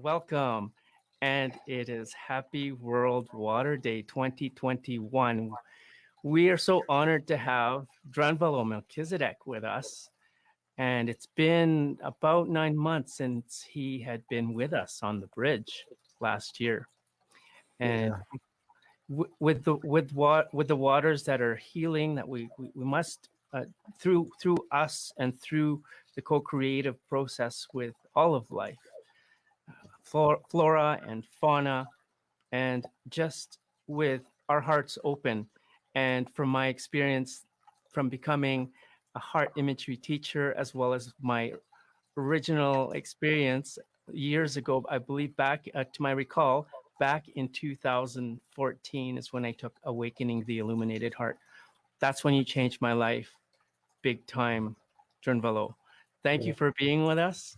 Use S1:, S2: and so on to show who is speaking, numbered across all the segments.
S1: Welcome. And it is Happy World Water Day 2021. We are so honored to have drunvalo Melchizedek with us. And it's been about 9 months since he had been with us on the bridge last year. And
S2: Yeah.
S1: with the waters that are healing, that we must through us and through the co-creative process with all of life, flora and fauna, and just with our hearts open. And from my experience, from becoming a heart imagery teacher, as well as my original experience years ago, I believe back to my recall, back in 2014 is when I took Awakening the Illuminated Heart. That's when you changed my life big time, Drunvalo. Thank you
S2: Yeah.
S1: for being with us.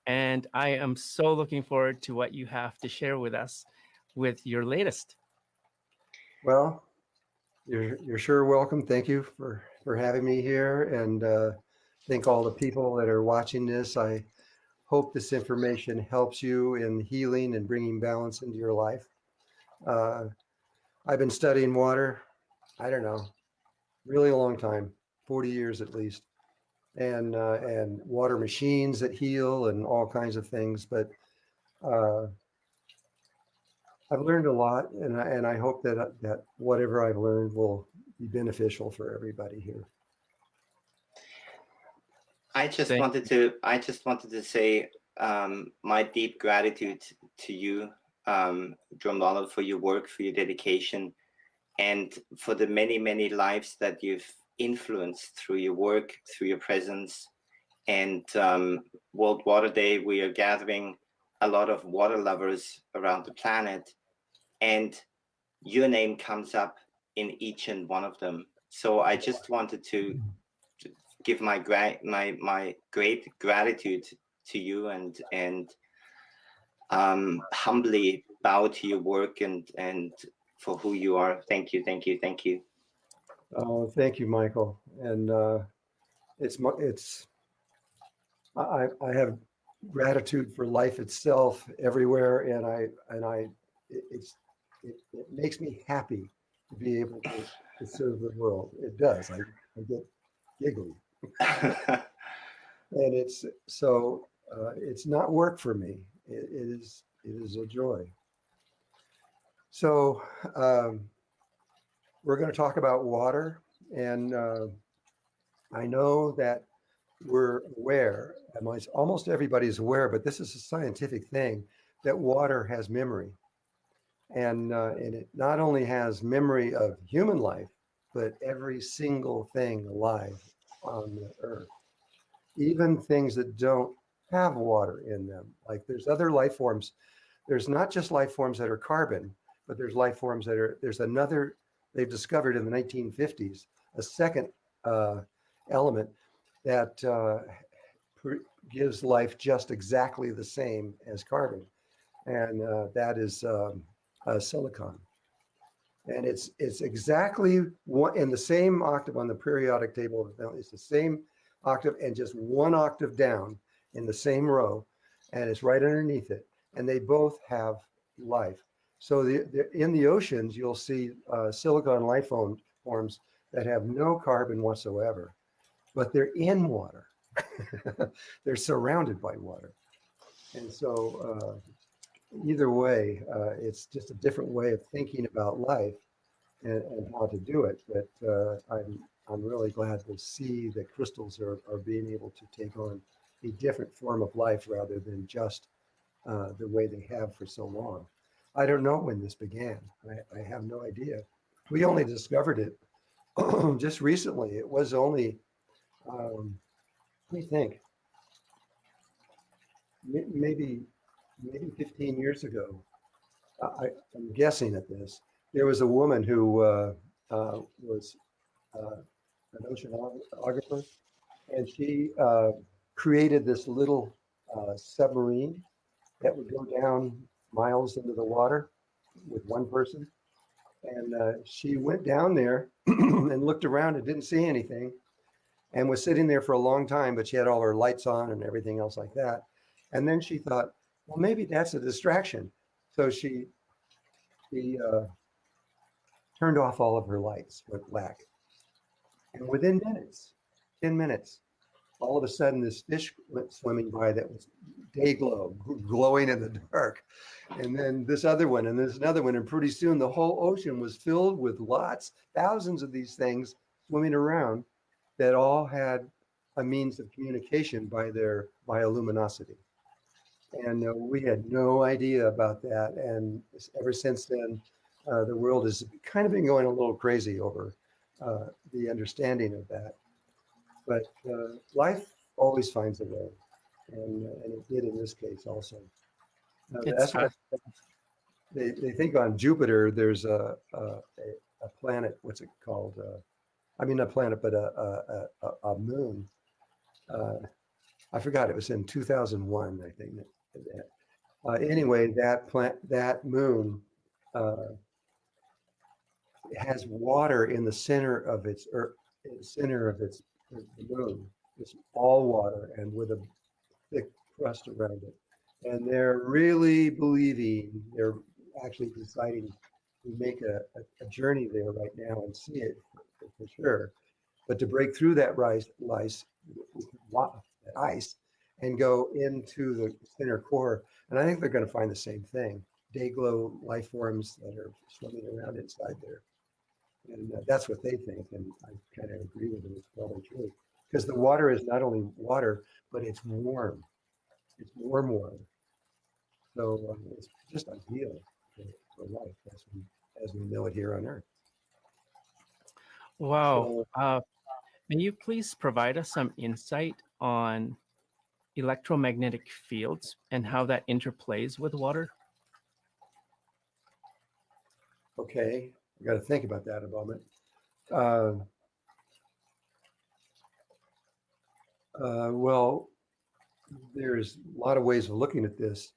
S1: And I am so looking forward to what you have to share with us with your latest.
S2: Well, you're sure welcome. Thank you for having me here, and thank all the people that are watching this. I hope this information helps you in healing and bringing balance into your life. Uh, I've been studying water. I don't know, really a long time, 40 years at least, and water machines that heal and all kinds of things. But uh, I've learned a lot, and I hope that whatever I've learned will be beneficial for everybody here.
S1: Thank
S3: I just wanted to say my deep gratitude to you, John Donald, for your work, for your dedication, and for the many lives that you've influenced through your work, through your presence. And World Water Day, we are gathering a lot of water lovers around the planet, and your name comes up in each and one of them. So I just wanted to give my great gratitude to you, and humbly bow to your work and for who you are. Thank you, thank you, thank you.
S2: Oh, thank you, Michael. And it's I have gratitude for life itself everywhere, and it makes me happy to be able to serve the world. It does. I get giggly, and it's not work for me. It is a joy. So we're going to talk about water, and I know that we're aware, and almost everybody's aware, but this is a scientific thing, that water has memory. And it not only has memory of human life, but every single thing alive on the earth, even things that don't have water in them. Like there's other life forms. There's not just life forms that are carbon, but there's life forms there's another, they've discovered in the 1950s, a second element that gives life just exactly the same as carbon. And that is silicon. And it's exactly one in the same octave on the periodic table. It's the same octave and just one octave down in the same row, and it's right underneath it. And they both have life. So in the oceans, you'll see silicon life forms that have no carbon whatsoever, but they're in water. They're surrounded by water. And so either way, it's just a different way of thinking about life and how to do it. But I'm really glad to see that crystals are being able to take on a different form of life rather than just the way they have for so long. I don't know when this began. I have no idea. We only discovered it just recently. It was only, we think, maybe 15 years ago. I'm guessing at this. There was a woman who was an oceanographer, and she created this little submarine that would go down miles into the water with one person. And she went down there and looked around and didn't see anything, and was sitting there for a long time, but she had all her lights on and everything else like that. And then she thought, well, maybe that's a distraction. So she turned off all of her lights, went black. And within minutes, 10 minutes, all of a sudden this fish went swimming by that was day glow, glowing in the dark. And then this other one, and there's another one. And pretty soon the whole ocean was filled with thousands of these things swimming around that all had a means of communication by their bioluminosity. And we had no idea about that. And ever since then, the world has kind of been going a little crazy over the understanding of that. But life always finds a way, and it did in this case also.
S1: It's
S2: That's what they think on Jupiter. There's a planet. What's it called? I mean, not planet, but a moon. I forgot. It was in 2001, I think. Anyway, that moon has water in the center of its earth, center of its the moon. It's all water and with a thick crust around it. And they're really believing, they're actually deciding to make a journey there right now and see it for sure. But to break through that ice and go into the center core, and I think they're going to find the same thing: day glow life forms that are swimming around inside there. And that's what they think, and I kind of agree with them. It's probably true because the water is not only water, but it's warm. It's warm water, so it's just ideal for life as we know it here on Earth.
S1: wow.
S2: So,
S1: May you please provide us some insight on electromagnetic fields and how that interplays with water?
S2: okay, I got to think about that a moment. Uh, well, there's a lot of ways of looking at this.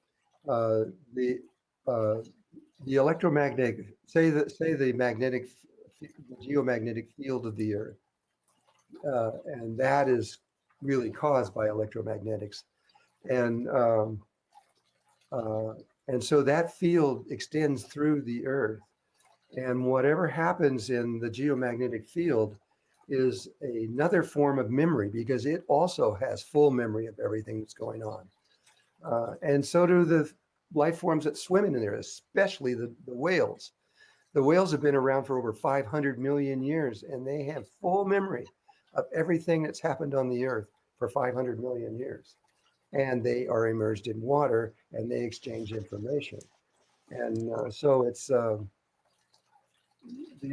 S2: Uh, the uh, the electromagnetic, say the geomagnetic field of the Earth, and that is really caused by electromagnetics, and um, uh, and so that field extends through the Earth, and whatever happens in the geomagnetic field is another form of memory because it also has full memory of everything that's going on. And so do the life forms that swim in there, especially the whales. The whales have been around for over 500 million years, and they have full memory of everything that's happened on the earth for 500 million years. And they are immersed in water, and they exchange information. And so it's the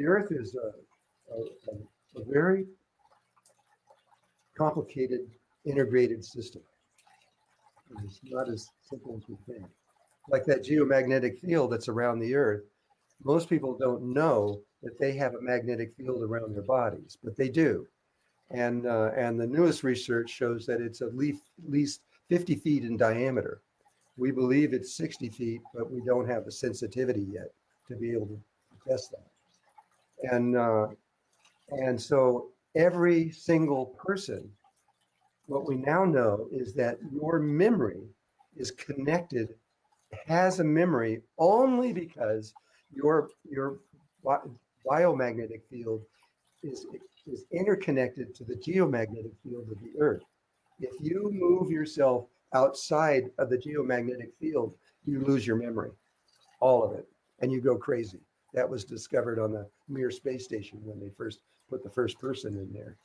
S2: earth is a very complicated, integrated system. It's not as simple as we think. Like that geomagnetic field that's around the earth, most people don't know that they have a magnetic field around their bodies, but they do. And the newest research shows that it's at least 50 feet in diameter. We believe it's 60 feet, but we don't have the sensitivity yet to be able to test that. And so every single person, what we now know is that your memory is connected, has a memory only because your biomagnetic field is interconnected to the geomagnetic field of the earth. If you move yourself outside of the geomagnetic field, you lose your memory, all of it, and you go crazy. That was discovered on the Mir space station when they first put the first person in there.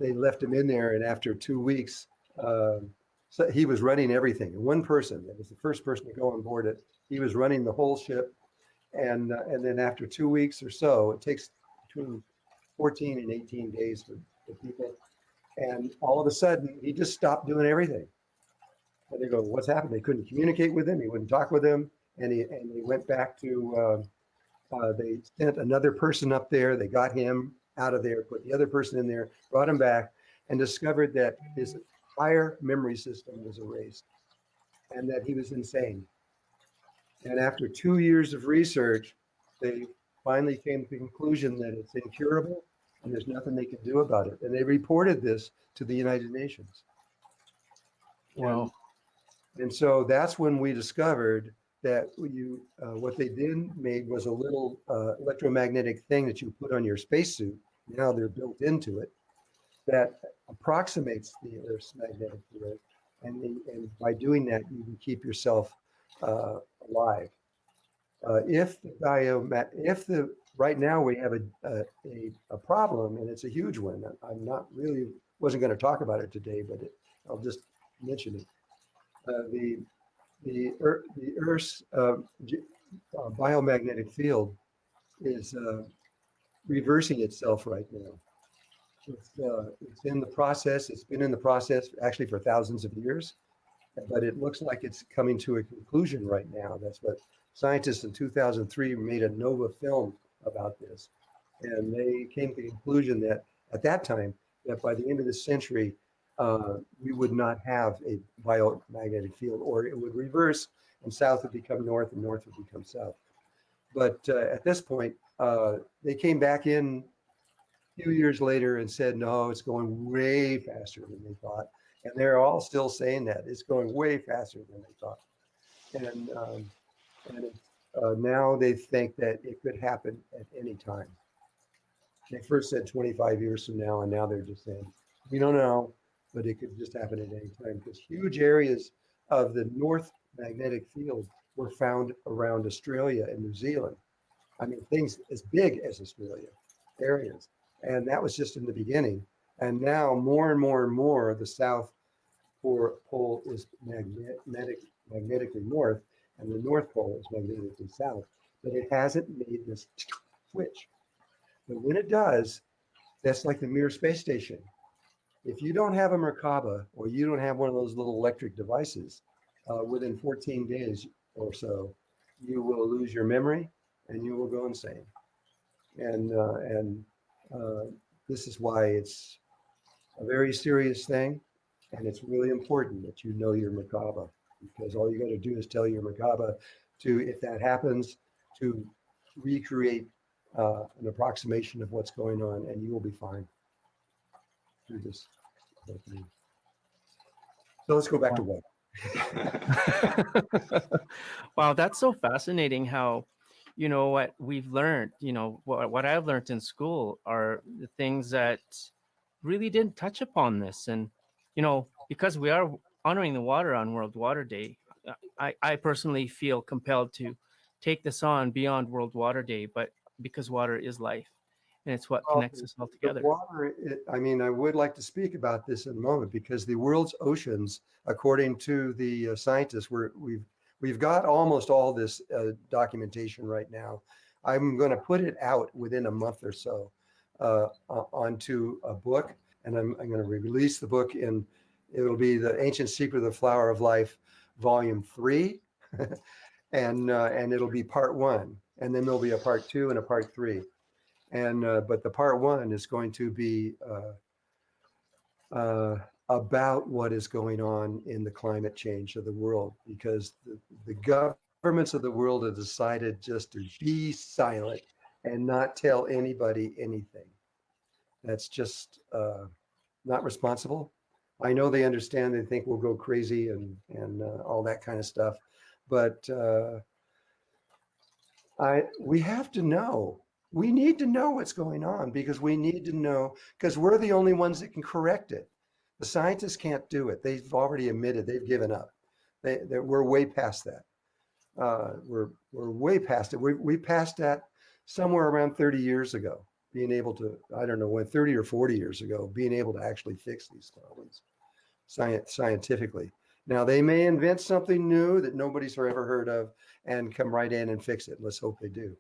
S2: They left him in there, and after 2 weeks, so he was running everything. One person, that was the first person to go on board it. He was running the whole ship, and then after 2 weeks or so, it takes between 14 and 18 days for people. And all of a sudden, he just stopped doing everything. And they go, "What's happened?" They couldn't communicate with him. He wouldn't talk with them, and he went back to. They sent another person up there. They got him out of there, put the other person in there, brought him back, and discovered that his entire memory system was erased, and that he was insane. And after 2 years of research, they finally came to the conclusion that it's incurable and there's nothing they can do about it. And they reported this to the United Nations.
S1: Wow.
S2: And so that's when we discovered that what they then made was a little electromagnetic thing that you put on your spacesuit. Now they're built into it that approximates the Earth's magnetic field, and by doing that, you can keep yourself alive. If the right now we have a problem, and it's a huge one. I'm not really wasn't going to talk about it today, but I'll just mention it. The Earth's biomagnetic field is reversing itself right now. It's in the process. It's been in the process actually for thousands of years, but it looks like it's coming to a conclusion right now. That's what scientists in 2003 made a NOVA film about this, and they came to the conclusion that at that time, that by the end of the century, we would not have a biomagnetic field, or it would reverse, and south would become north, and north would become south. But at this point, they came back in few years later and said, no, it's going way faster than they thought. And they're all still saying that it's going way faster than they thought. And now they think that it could happen at any time. They first said 25 years from now, and now they're just saying, we don't know, but it could just happen at any time, because huge areas of the North magnetic field were found around Australia and New Zealand. I mean, things as big as Australia, areas. And that was just in the beginning. And now more and more and more, the South pole is magnetically north, and the North Pole is magnetically south. But it hasn't made this switch. But when it does, that's like the Mir space station. If you don't have a Merkaba, or you don't have one of those little electric devices, within 14 days or so, you will lose your memory and you will go insane. And this is why it's a very serious thing, and it's really important that you know your Merkaba, because all you got to do is tell your Merkaba to, if that happens, to recreate an approximation of what's going on, and you will be fine through this. So let's go back to what.
S1: Wow, that's so fascinating how, what we've learned, what I've learned in school are the things that really didn't touch upon this. And, because we are honoring the water on World Water Day, I personally feel compelled to take this on beyond World Water Day, but because water is life and it's what connects us all together.
S2: The water, I would like to speak about this in a moment, because the world's oceans, according to the scientists, we've got almost all this documentation right now. I'm going to put it out within a month or so onto a book, and I'm going to release the book it'll be The Ancient Secret of the Flower of Life, Volume 3, and it'll be Part 1, and then there'll be a Part 2 and a Part 3. And but the Part 1 is going to be about what is going on in the climate change of the world, because the governments of the world have decided just to be silent and not tell anybody anything. That's just not responsible. I know they understand. They think we'll go crazy and all that kind of stuff, but we have to know. We need to know what's going on, because we need to know, because we're the only ones that can correct it. The scientists can't do it. They've already admitted they've given up. We're way past that. We're way past it. We passed that somewhere around 30 years ago, being able to, I don't know when, 30 or 40 years ago, being able to actually fix these problems scientifically. Now, they may invent something new that nobody's ever heard of and come right in and fix it. Let's hope they do.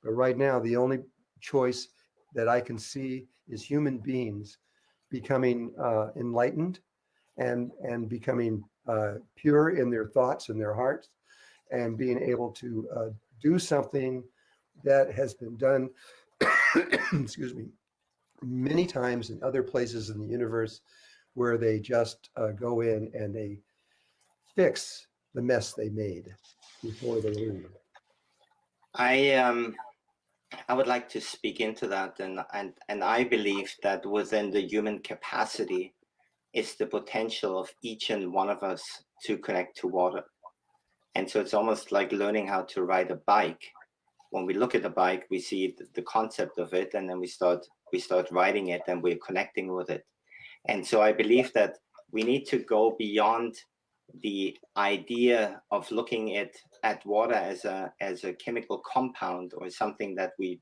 S2: But right now, the only choice that I can see is human beings becoming enlightened and becoming pure in their thoughts and their hearts, and being able to do something that has been done, excuse me, many times in other places in the universe, where they just go in and they fix the mess they made before they leave.
S3: I would like to speak into that, and I believe that within the human capacity is the potential of each and one of us to connect to water. And so it's almost like learning how to ride a bike. When we look at a bike, we see the concept of it, and then we start riding it, and we're connecting with it. And so I believe that we need to go beyond the idea of looking at water as a chemical compound or something that we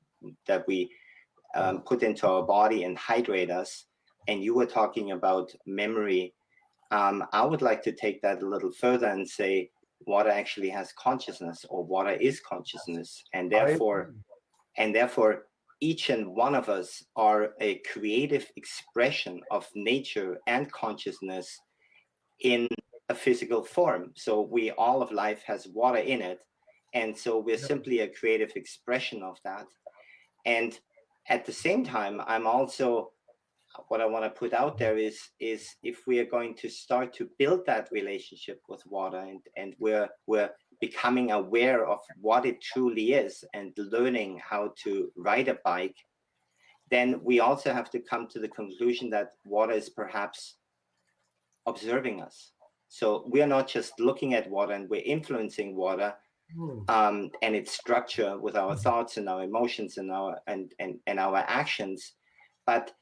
S3: put into our body and hydrate us. And you were talking about memory. I would like to take that a little further and say water actually has consciousness, or water is consciousness, and therefore each and one of us are a creative expression of nature and consciousness in a physical form. So all of life has water in it, and so we're simply a creative expression of that. And at the same time, I'm also, what I want to put out there is if we are going to start to build that relationship with water, and we're becoming aware of what it truly is and learning how to ride a bike, then we also have to come to the conclusion that water is perhaps observing us. So we are not just looking at water and we're influencing water and its structure with our thoughts and our emotions and our actions, but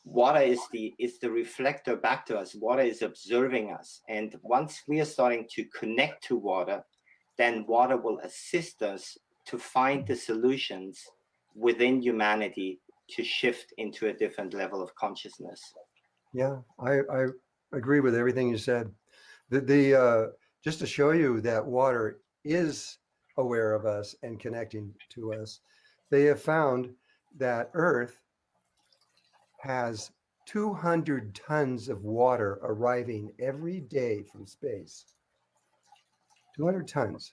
S3: water is the reflector back to us. Water is observing us, and once we are starting to connect to water, then water will assist us to find the solutions within humanity to shift into a different level of consciousness.
S2: Yeah, I agree with everything you said. Just to show you that water is aware of us and connecting to us, they have found that Earth has 200 tons of water arriving every day from space. 200 tons.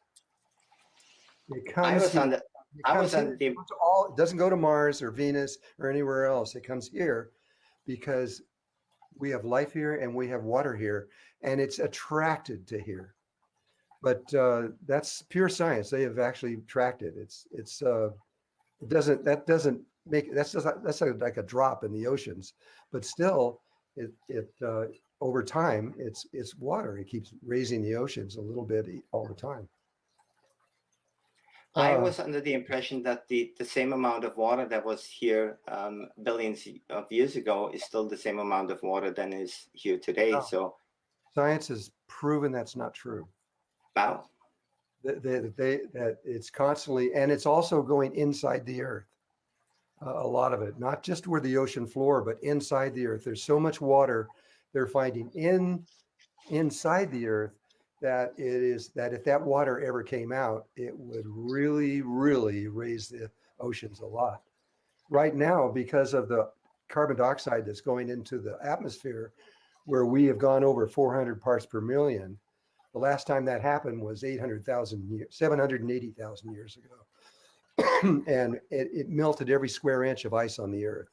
S2: It comes here. It doesn't go to Mars or Venus or anywhere else. It comes here because we have life here and we have water here, and it's attracted to here. But that's pure science. They have actually tracked it. That's like a drop in the oceans, but still, it over time, it's water. It keeps raising the oceans a little bit all the time.
S3: I was under the impression that the same amount of water that was here billions of years ago is still the same amount of water that is here today.
S2: No.
S3: So
S2: science has proven that's not true.
S3: Wow.
S2: That it's constantly, and it's also going inside the earth. A lot of it, not just where the ocean floor, but inside the earth. There's so much water they're finding inside the earth that if that water ever came out, it would really, really raise the oceans a lot. Right now, because of the carbon dioxide that's going into the atmosphere, where we have gone over 400 parts per million, the last time that happened was 780,000 years ago. And it melted every square inch of ice on the earth.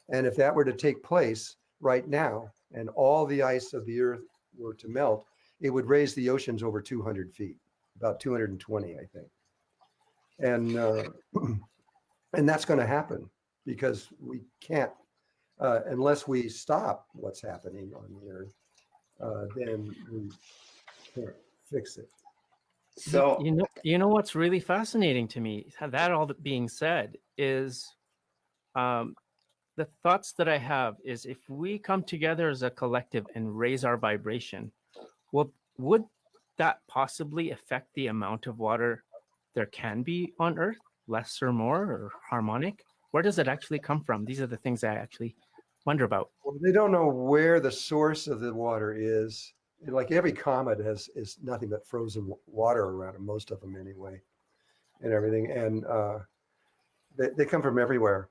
S2: And if that were to take place right now, and all the ice of the earth were to melt, it would raise the oceans over 200 feet, about 220, I think. And that's going to happen because we can't, unless we stop what's happening on the earth, then we can't fix it.
S3: So
S1: you know what's really fascinating to me, that all that being said, is the thoughts that I have is if we come together as a collective and raise our vibration, well, would that possibly affect the amount of water there can be on Earth, less or more, or harmonic? Where does it actually come from? These are the things I actually wonder about.
S2: Well, they don't know where the source of the water is. Like every comet is nothing but frozen water around it, most of them anyway, and everything. And they come from everywhere.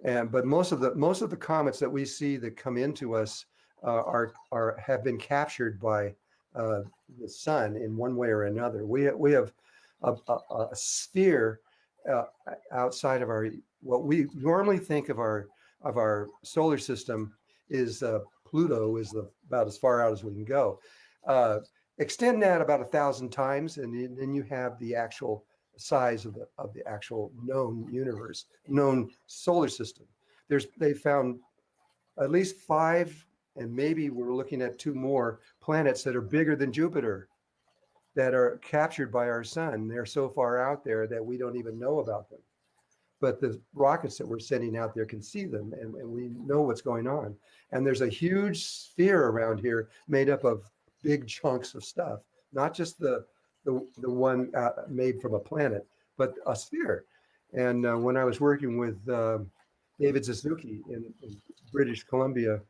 S2: But most of the comets that we see that come into us have been captured by the sun in one way or another. We have a sphere outside of what we normally think of our solar system is Pluto is about as far out as we can go. Extend that about 1,000 times, and then you have the actual size of the actual known universe, known solar system. They found at least 5 And maybe we're looking at 2 more planets that are bigger than Jupiter, that are captured by our sun. They're so far out there that we don't even know about them. But the rockets that we're sending out there can see them, and we know what's going on. And there's a huge sphere around here made up of big chunks of stuff, not just the one made from a planet, but a sphere. And when I was working with David Suzuki in British Columbia,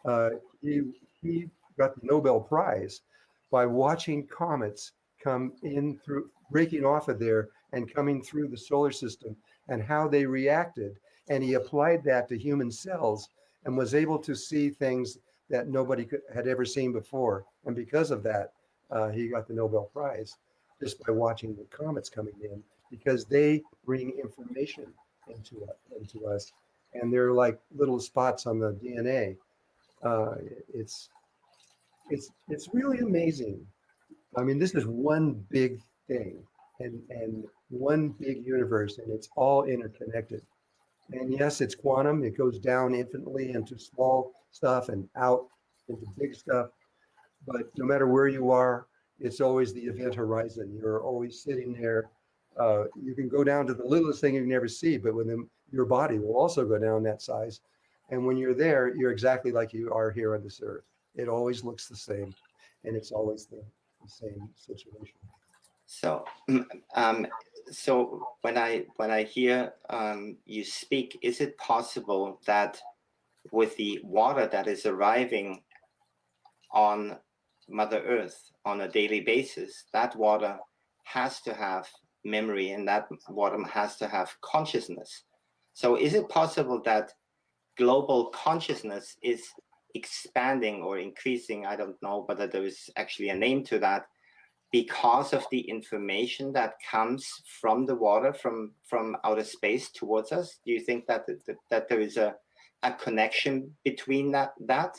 S2: uh, he got the Nobel Prize by watching comets come in through, breaking off of there and coming through the solar system, and how they reacted. And he applied that to human cells and was able to see things that nobody had ever seen before. And because of that, he got the Nobel Prize, just by watching the comets coming in, because they bring information into us. And they're like little spots on the DNA. Uh, it's it's really amazing. I mean, this is one big thing, and one big universe, and it's all interconnected. And yes, it's quantum. It goes down infinitely into small stuff and out into big stuff. But no matter where you are, it's always the event horizon. You're always sitting there. You can go down to the littlest thing you never see, but your body will also go down that size. And when you're there, you're exactly like you are here on this earth. It always looks the same, and it's always the same situation.
S3: So, um, so when I hear you speak, is it possible that with the water that is arriving on Mother Earth on a daily basis, that water has to have memory, and that water has to have consciousness? So, is it possible that global consciousness is expanding or increasing? I don't know whether there is actually a name to that, because of the information that comes from the water, from outer space towards us? Do you think that that there is a connection between that?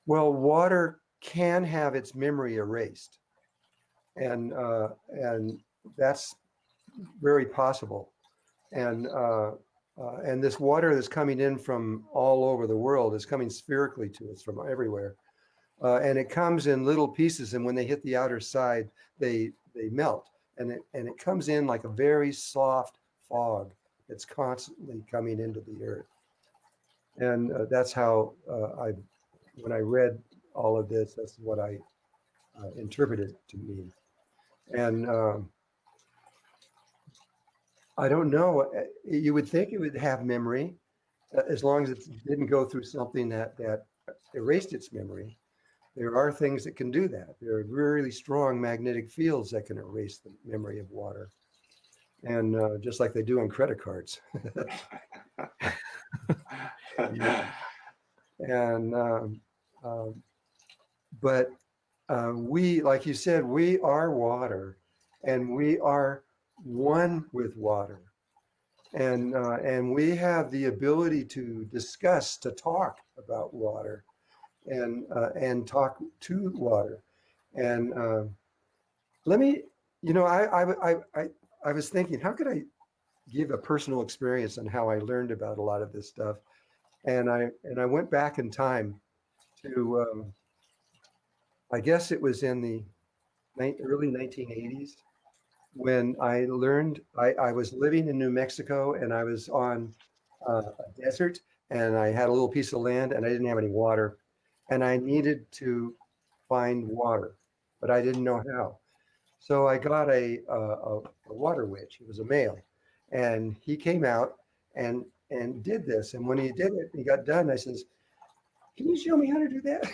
S2: Well, water can have its memory erased, and that's very possible. And this water that's coming in from all over the world is coming spherically to us from everywhere, and it comes in little pieces. And when they hit the outer side, they melt, and it comes in like a very soft fog that's constantly coming into the earth. And that's how when I read all of this, that's what I interpreted to mean. And I don't know. You would think it would have memory, as long as it didn't go through something that erased its memory. There are things that can do that. There are really strong magnetic fields that can erase the memory of water, and just like they do on credit cards. Yeah. And but we, like you said, we are water, and we are one with water, and we have the ability to discuss, to talk about water, and talk to water. And let me, I was thinking, how could I give a personal experience on how I learned about a lot of this stuff? And I went back in time to, I guess it was in the early 1980s, when I learned. I was living in New Mexico, and I was on a desert, and I had a little piece of land, and I didn't have any water, and I needed to find water, but I didn't know how. So I got a water witch. He was a male, and he came out and did this. And when he did it, he got done. I says, "Can you show me how to do that?"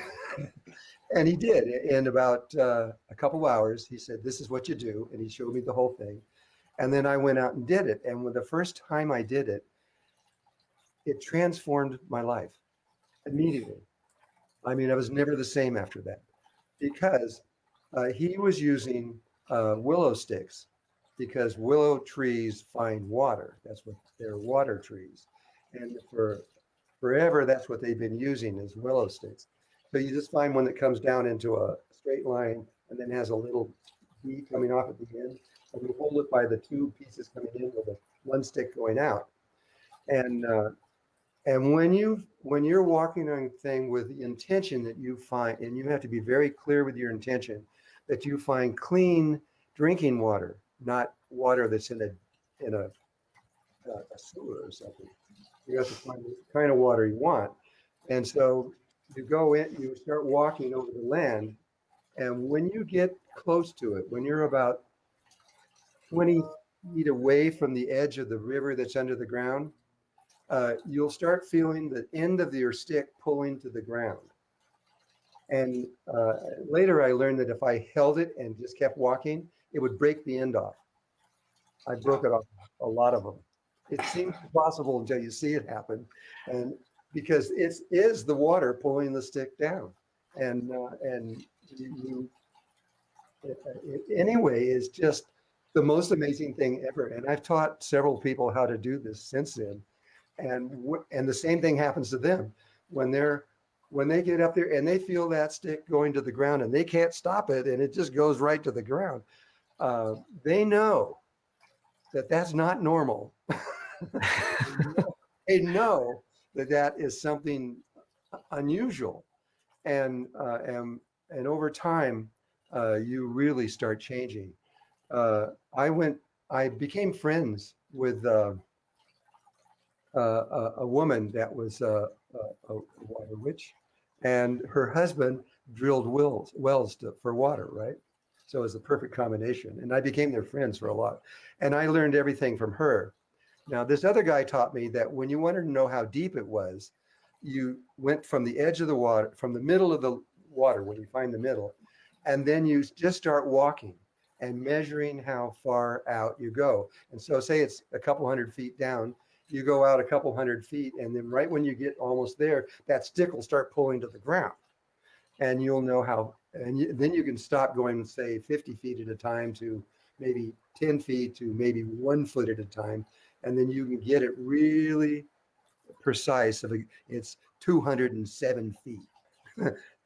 S2: And he did. In about a couple hours, he said, "This is what you do," and he showed me the whole thing. And then I went out and did it. And when the first time I did it, it transformed my life immediately. I mean, I was never the same after that, because he was using willow sticks, because willow trees find water. That's what they're, water trees. And for forever, that's what they've been using, is willow sticks. So you just find one that comes down into a straight line and then has a little V coming off at the end. And you hold it by the 2 pieces coming in with one stick going out. And And when you're walking on a thing with the intention that you find, and you have to be very clear with your intention, that you find clean drinking water, not water that's in a sewer or something. You have to find the kind of water you want. And so you go in, you start walking over the land, and when you get close to it, when you're about 20 feet away from the edge of the river that's under the ground, you'll start feeling the end of your stick pulling to the ground. And later I learned that if I held it and just kept walking, it would break the end off. I broke it off a lot of them. It seems impossible until you see it happen. And because it is the water pulling the stick down. And you, anyway, is just the most amazing thing ever. And I've taught several people how to do this since then. And the same thing happens to them when they get up there and they feel that stick going to the ground and they can't stop it and it just goes right to the ground. They know that that's not normal. They know that that is something unusual, and over time, you really start changing. I became friends with a woman that was a water witch, and her husband drilled wells for water, right? So it was a perfect combination. And I became their friends for a lot. And I learned everything from her. Now, this other guy taught me that when you wanted to know how deep it was, you went from the edge of the water, from the middle of the water, when you find the middle, and then you just start walking and measuring how far out you go. And so say it's a couple 100 feet down, you go out a couple 100 feet, and then right when you get almost there, that stick will start pulling to the ground. And you'll know how, and then you can stop going, say, 50 feet at a time to maybe 10 feet to maybe 1 foot at a time. And then you can get it really precise. It's 207 feet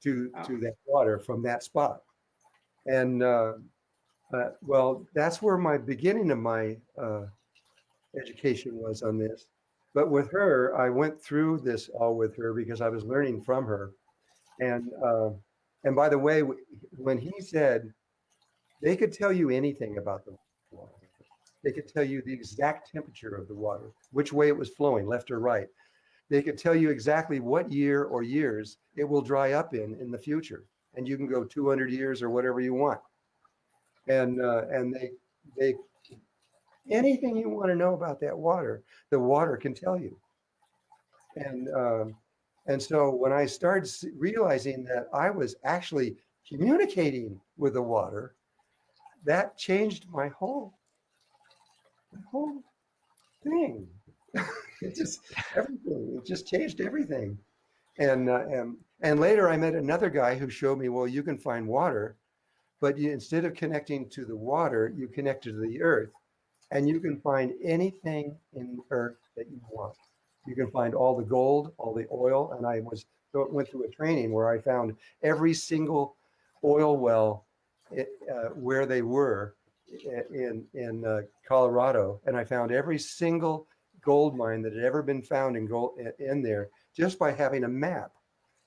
S2: to that water from that spot. And well, that's where my beginning of my education was on this. But with her, I went through this all with her because I was learning from her. And by the way, when he said they could tell you anything about the water, they could tell you the exact temperature of the water, which way it was flowing, left or right. They could tell you exactly what year or years it will dry up in the future, and you can go 200 years or whatever you want. And they anything you want to know about that water, the water can tell you. And so when I started realizing that I was actually communicating with the water, that changed my whole thing. It just everything. It just changed everything. And later I met another guy who showed me, well, you can find water, but instead of connecting to the water, you connect to the earth, and you can find anything in the earth that you want. You can find all the gold, all the oil, and I went through a training where I found every single oil well where they were in Colorado, and I found every single gold mine that had ever been found in there just by having a map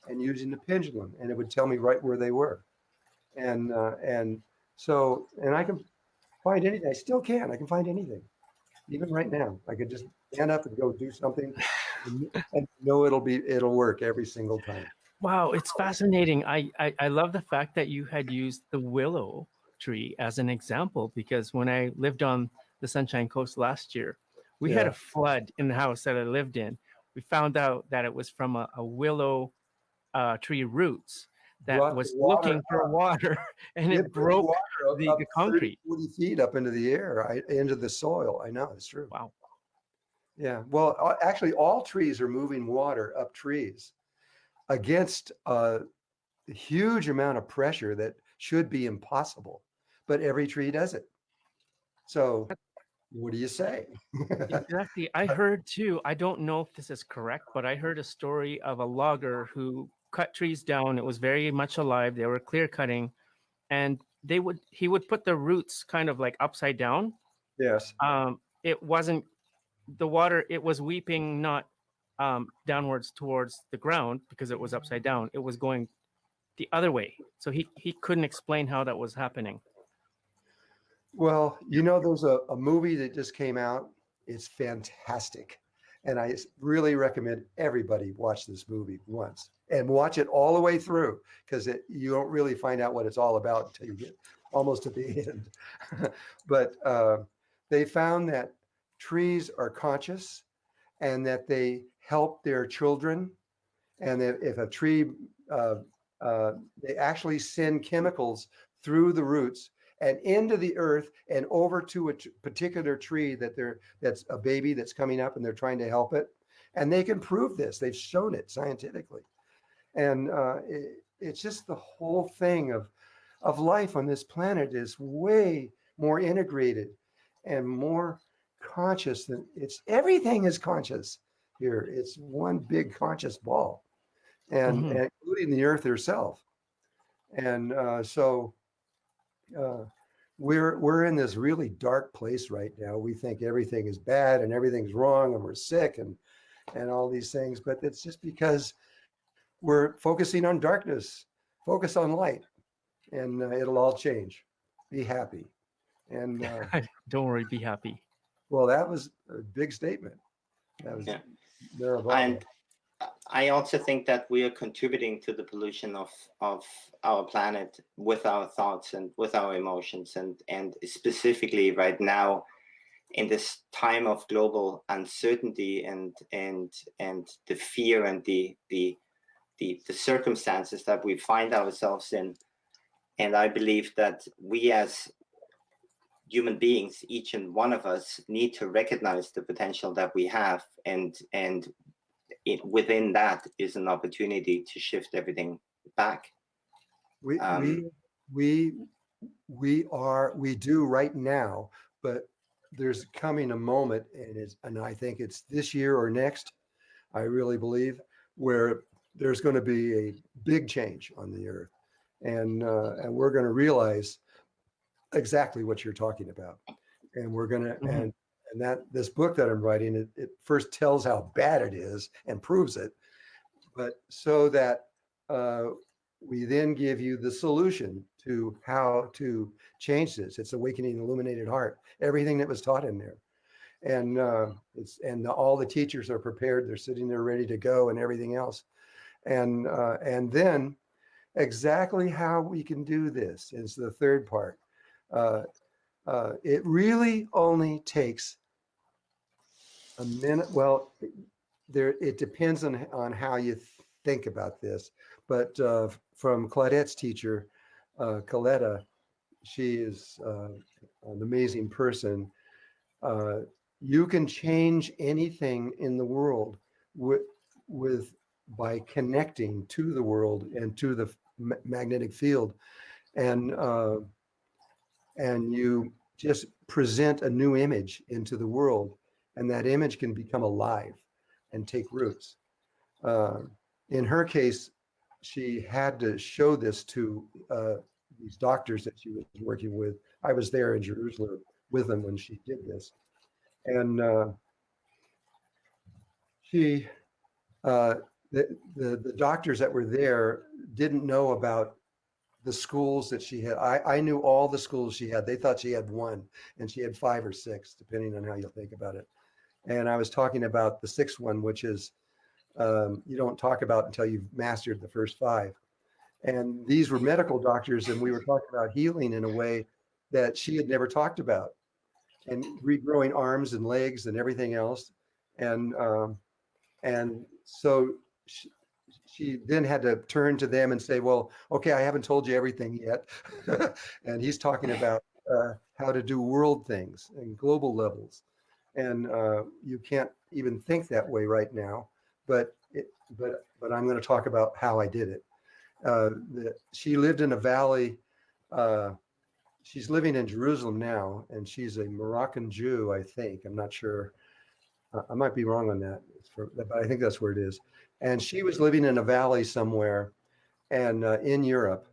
S2: and using the pendulum, and it would tell me right where they were. And I can find anything. I still can. I can find anything, even right now. I could just stand up and go do something, and know it'll work every single time.
S1: Wow, it's fascinating. I love the fact that you had used the willow tree as an example, because when I lived on the Sunshine Coast last year, we had a flood in the house that I lived in. We found out that it was from a willow tree roots that
S2: Brought
S1: was
S2: the water
S1: looking for
S2: up.
S1: water, and it
S2: brought
S1: broke
S2: water
S1: the
S2: up 30,
S1: concrete.
S2: 40 feet up into the air, into the soil. I know, it's true.
S1: Wow.
S2: Yeah. Well, actually, all trees are moving water up trees against a huge amount of pressure that should be impossible, but every tree does it. So what do you say?
S1: Exactly. I heard too, I don't know if this is correct, but I heard a story of a logger who cut trees down. It was very much alive. They were clear cutting, and he would put the roots kind of like upside down.
S2: Yes.
S1: It wasn't the water, it was weeping not downwards towards the ground because it was upside down. It was going the other way. So he couldn't explain how that was happening.
S2: Well, there's a movie that just came out. It's fantastic. And I really recommend everybody watch this movie once and watch it all the way through, because you don't really find out what it's all about until you get almost to the end. But they found that trees are conscious and that they help their children. And that if a tree, uh, they actually send chemicals through the roots and into the earth and over to a particular tree that's a baby that's coming up, and they're trying to help it. And they can prove this. They've shown it scientifically. And it's just the whole thing of life on this planet is way more integrated and more conscious than everything is conscious here. It's one big conscious ball, and including the earth herself. And so we're in this really dark place right now. We think everything is bad and everything's wrong and we're sick and all these things, but it's just because we're focusing on darkness. Focus on light, and it'll all change. Be happy. And
S1: Don't worry, be happy.
S2: well, that was a big statement. That was
S3: And I also think that we are contributing to the pollution of our planet with our thoughts and with our emotions, and specifically right now in this time of global uncertainty and the fear and the circumstances that we find ourselves in. And I believe that we as human beings, each and one of us, need to recognize the potential that we have, and within that is an opportunity to shift everything back.
S2: we do right now, but there's coming a moment, and I think it's this year or next, I really believe, where there's going to be a big change on the earth, and we're going to realize exactly what you're talking about, and we're going to and that this book that I'm writing, it first tells how bad it is and proves it, but so that we then give you the solution to how to change this. It's Awakening Illuminated Heart, everything that was taught in there. And all the teachers are prepared. They're sitting there ready to go and everything else. And then exactly how we can do this is the third part. It really only takes a minute. Well, it depends on how you think about this. But from Claudette's teacher, Coletta, she is an amazing person. You can change anything in the world with by connecting to the world and to the magnetic field, and you just present a new image into the world, and that image can become alive and take roots. In her case, she had to show this to these doctors that she was working with. I was there in Jerusalem with them when she did this, and the doctors that were there didn't know about the schools that she had. I knew all the schools she had. They thought she had one, and she had 5 or 6, depending on how you think about it. And I was talking about the 6th one, which is you don't talk about until you've mastered the first 5. And these were medical doctors, and we were talking about healing in a way that she had never talked about, and regrowing arms and legs and everything else. And so she then had to turn to them and say, well, okay, I haven't told you everything yet. And he's talking about how to do world things and global levels. And you can't even think that way right now, but I'm going to talk about how I did it. She lived in a valley. She's living in Jerusalem now, and she's a Moroccan Jew, I think. I'm not sure. I might be wrong on that, but I think that's where it is. And she was living in a valley somewhere, and in Europe,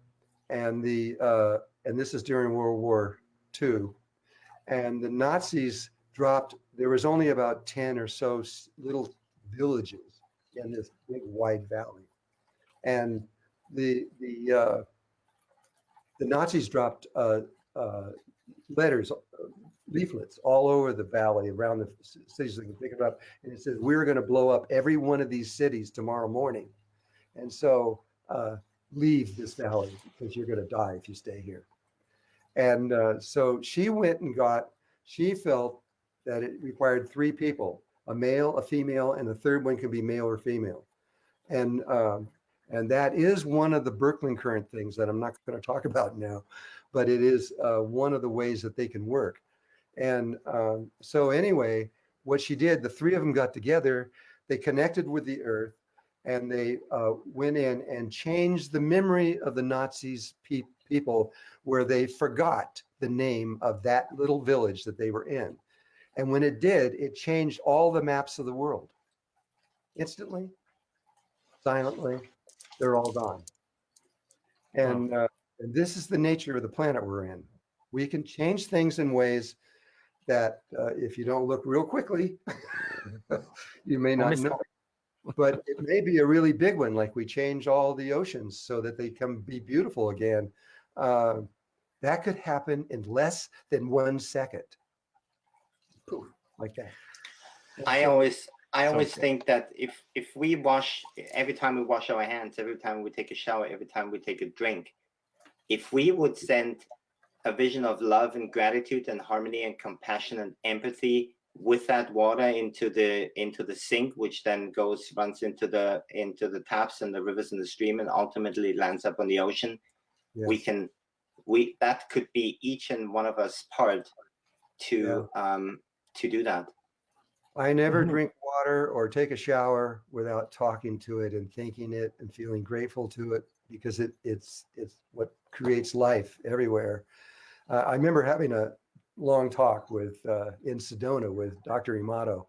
S2: and this is during World War II, and the Nazis dropped. There was only about 10 or so little villages in this big wide valley. And the the uh, the Nazis dropped letters, leaflets all over the valley around the cities. They can pick it up, and it says, "We're going to blow up every one of these cities tomorrow morning." And so leave this valley because you're going to die if you stay here. And so she went and she felt that it required three people, a male, a female, and the third one could be male or female. And that is one of the Birkeland current things that I'm not going to talk about now, but it is one of the ways that they can work. And so anyway, what she did, the three of them got together, they connected with the earth, and they went in and changed the memory of the Nazis people where they forgot the name of that little village that they were in. And when it did, it changed all the maps of the world. Instantly, silently, they're all gone. And, and this is the nature of the planet we're in. We can change things in ways that if you don't look real quickly, you may not know. But it may be a really big one, like we change all the oceans so that they can be beautiful again. That could happen in less than 1 second. Poof, like that.
S3: I always think that if we wash, every time we wash our hands, every time we take a shower, every time we take a drink, if we would send a vision of love and gratitude and harmony and compassion and empathy with that water into the sink, which then runs into the taps and the rivers and the stream, and ultimately lands up on the ocean, yes. That could be each and one of us part to do that.
S2: I never drink water or take a shower without talking to it and thinking it and feeling grateful to it, because it's what creates life everywhere. I remember having a long talk with in Sedona with Dr. Amato,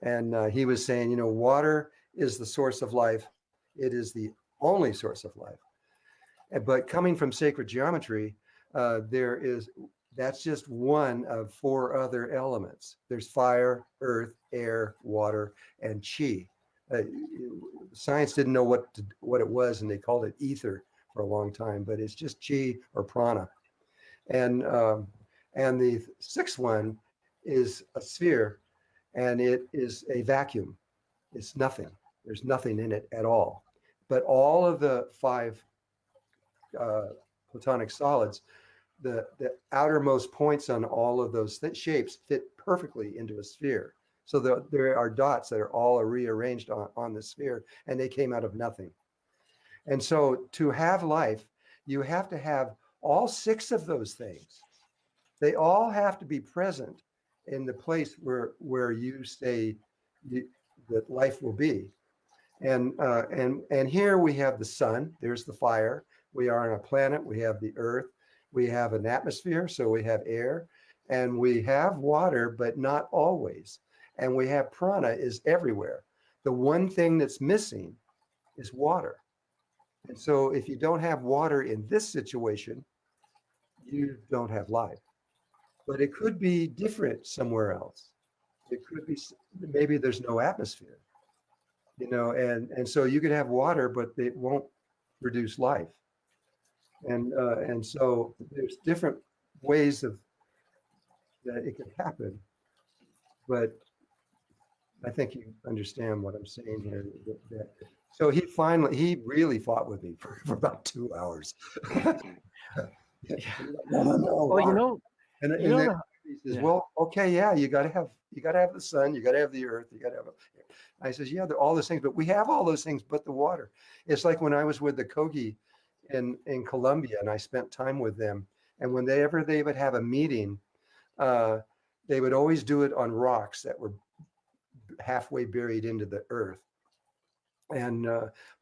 S2: and he was saying, water is the source of life. It is the only source of life. But coming from sacred geometry, that's just one of 4 other elements. There's fire, earth, air, water, and chi. Science didn't know what it was, and they called it ether for a long time, but it's just chi or prana. And the 6th one is a sphere, and it is a vacuum. It's nothing. There's nothing in it at all. But all of the 5 platonic solids, the outermost points on all of those shapes fit perfectly into a sphere. So there are dots that are all rearranged on the sphere, and they came out of nothing. And so to have life, you have to have all 6 of those things. They all have to be present in the place where you say that life will be. And here we have the sun. There's the fire. We are on a planet. We have the earth. We have an atmosphere, so we have air, and we have water, but not always. And we have prana is everywhere. The one thing that's missing is water. And so if you don't have water in this situation, you don't have life. But it could be different somewhere else. It could be, maybe there's no atmosphere, and so you could have water, but it won't produce life. And so there's different ways that it could happen. But I think you understand what I'm saying here. So he really fought with me for about 2 hours. No,
S1: Well,
S2: and then he says, well, okay, yeah, you got to have the sun, you got to have the earth, you got to have. I says, yeah, they're all those things, but we have all those things, but the water. It's like when I was with the Kogi in Colombia, and I spent time with them, and whenever they would have a meeting, they would always do it on rocks that were halfway buried into the earth. And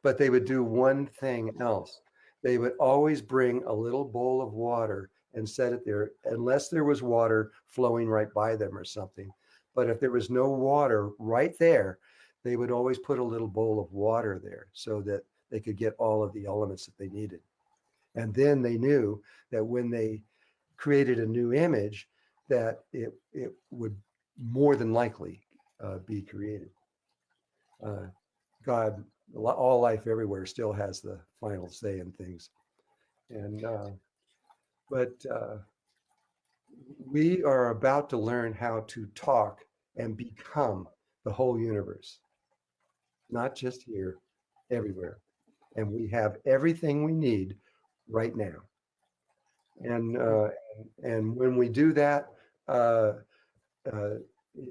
S2: but they would do one thing else. They would always bring a little bowl of water and set it there, unless there was water flowing right by them or something. But if there was no water right there, they would always put a little bowl of water there so that they could get all of the elements that they needed. And then they knew that when they created a new image, that it would more than likely be created. God, all life everywhere still has the final say in things. And but we are about to learn how to talk and become the whole universe, not just here, everywhere. And we have everything we need right now. And when we do that, uh, uh,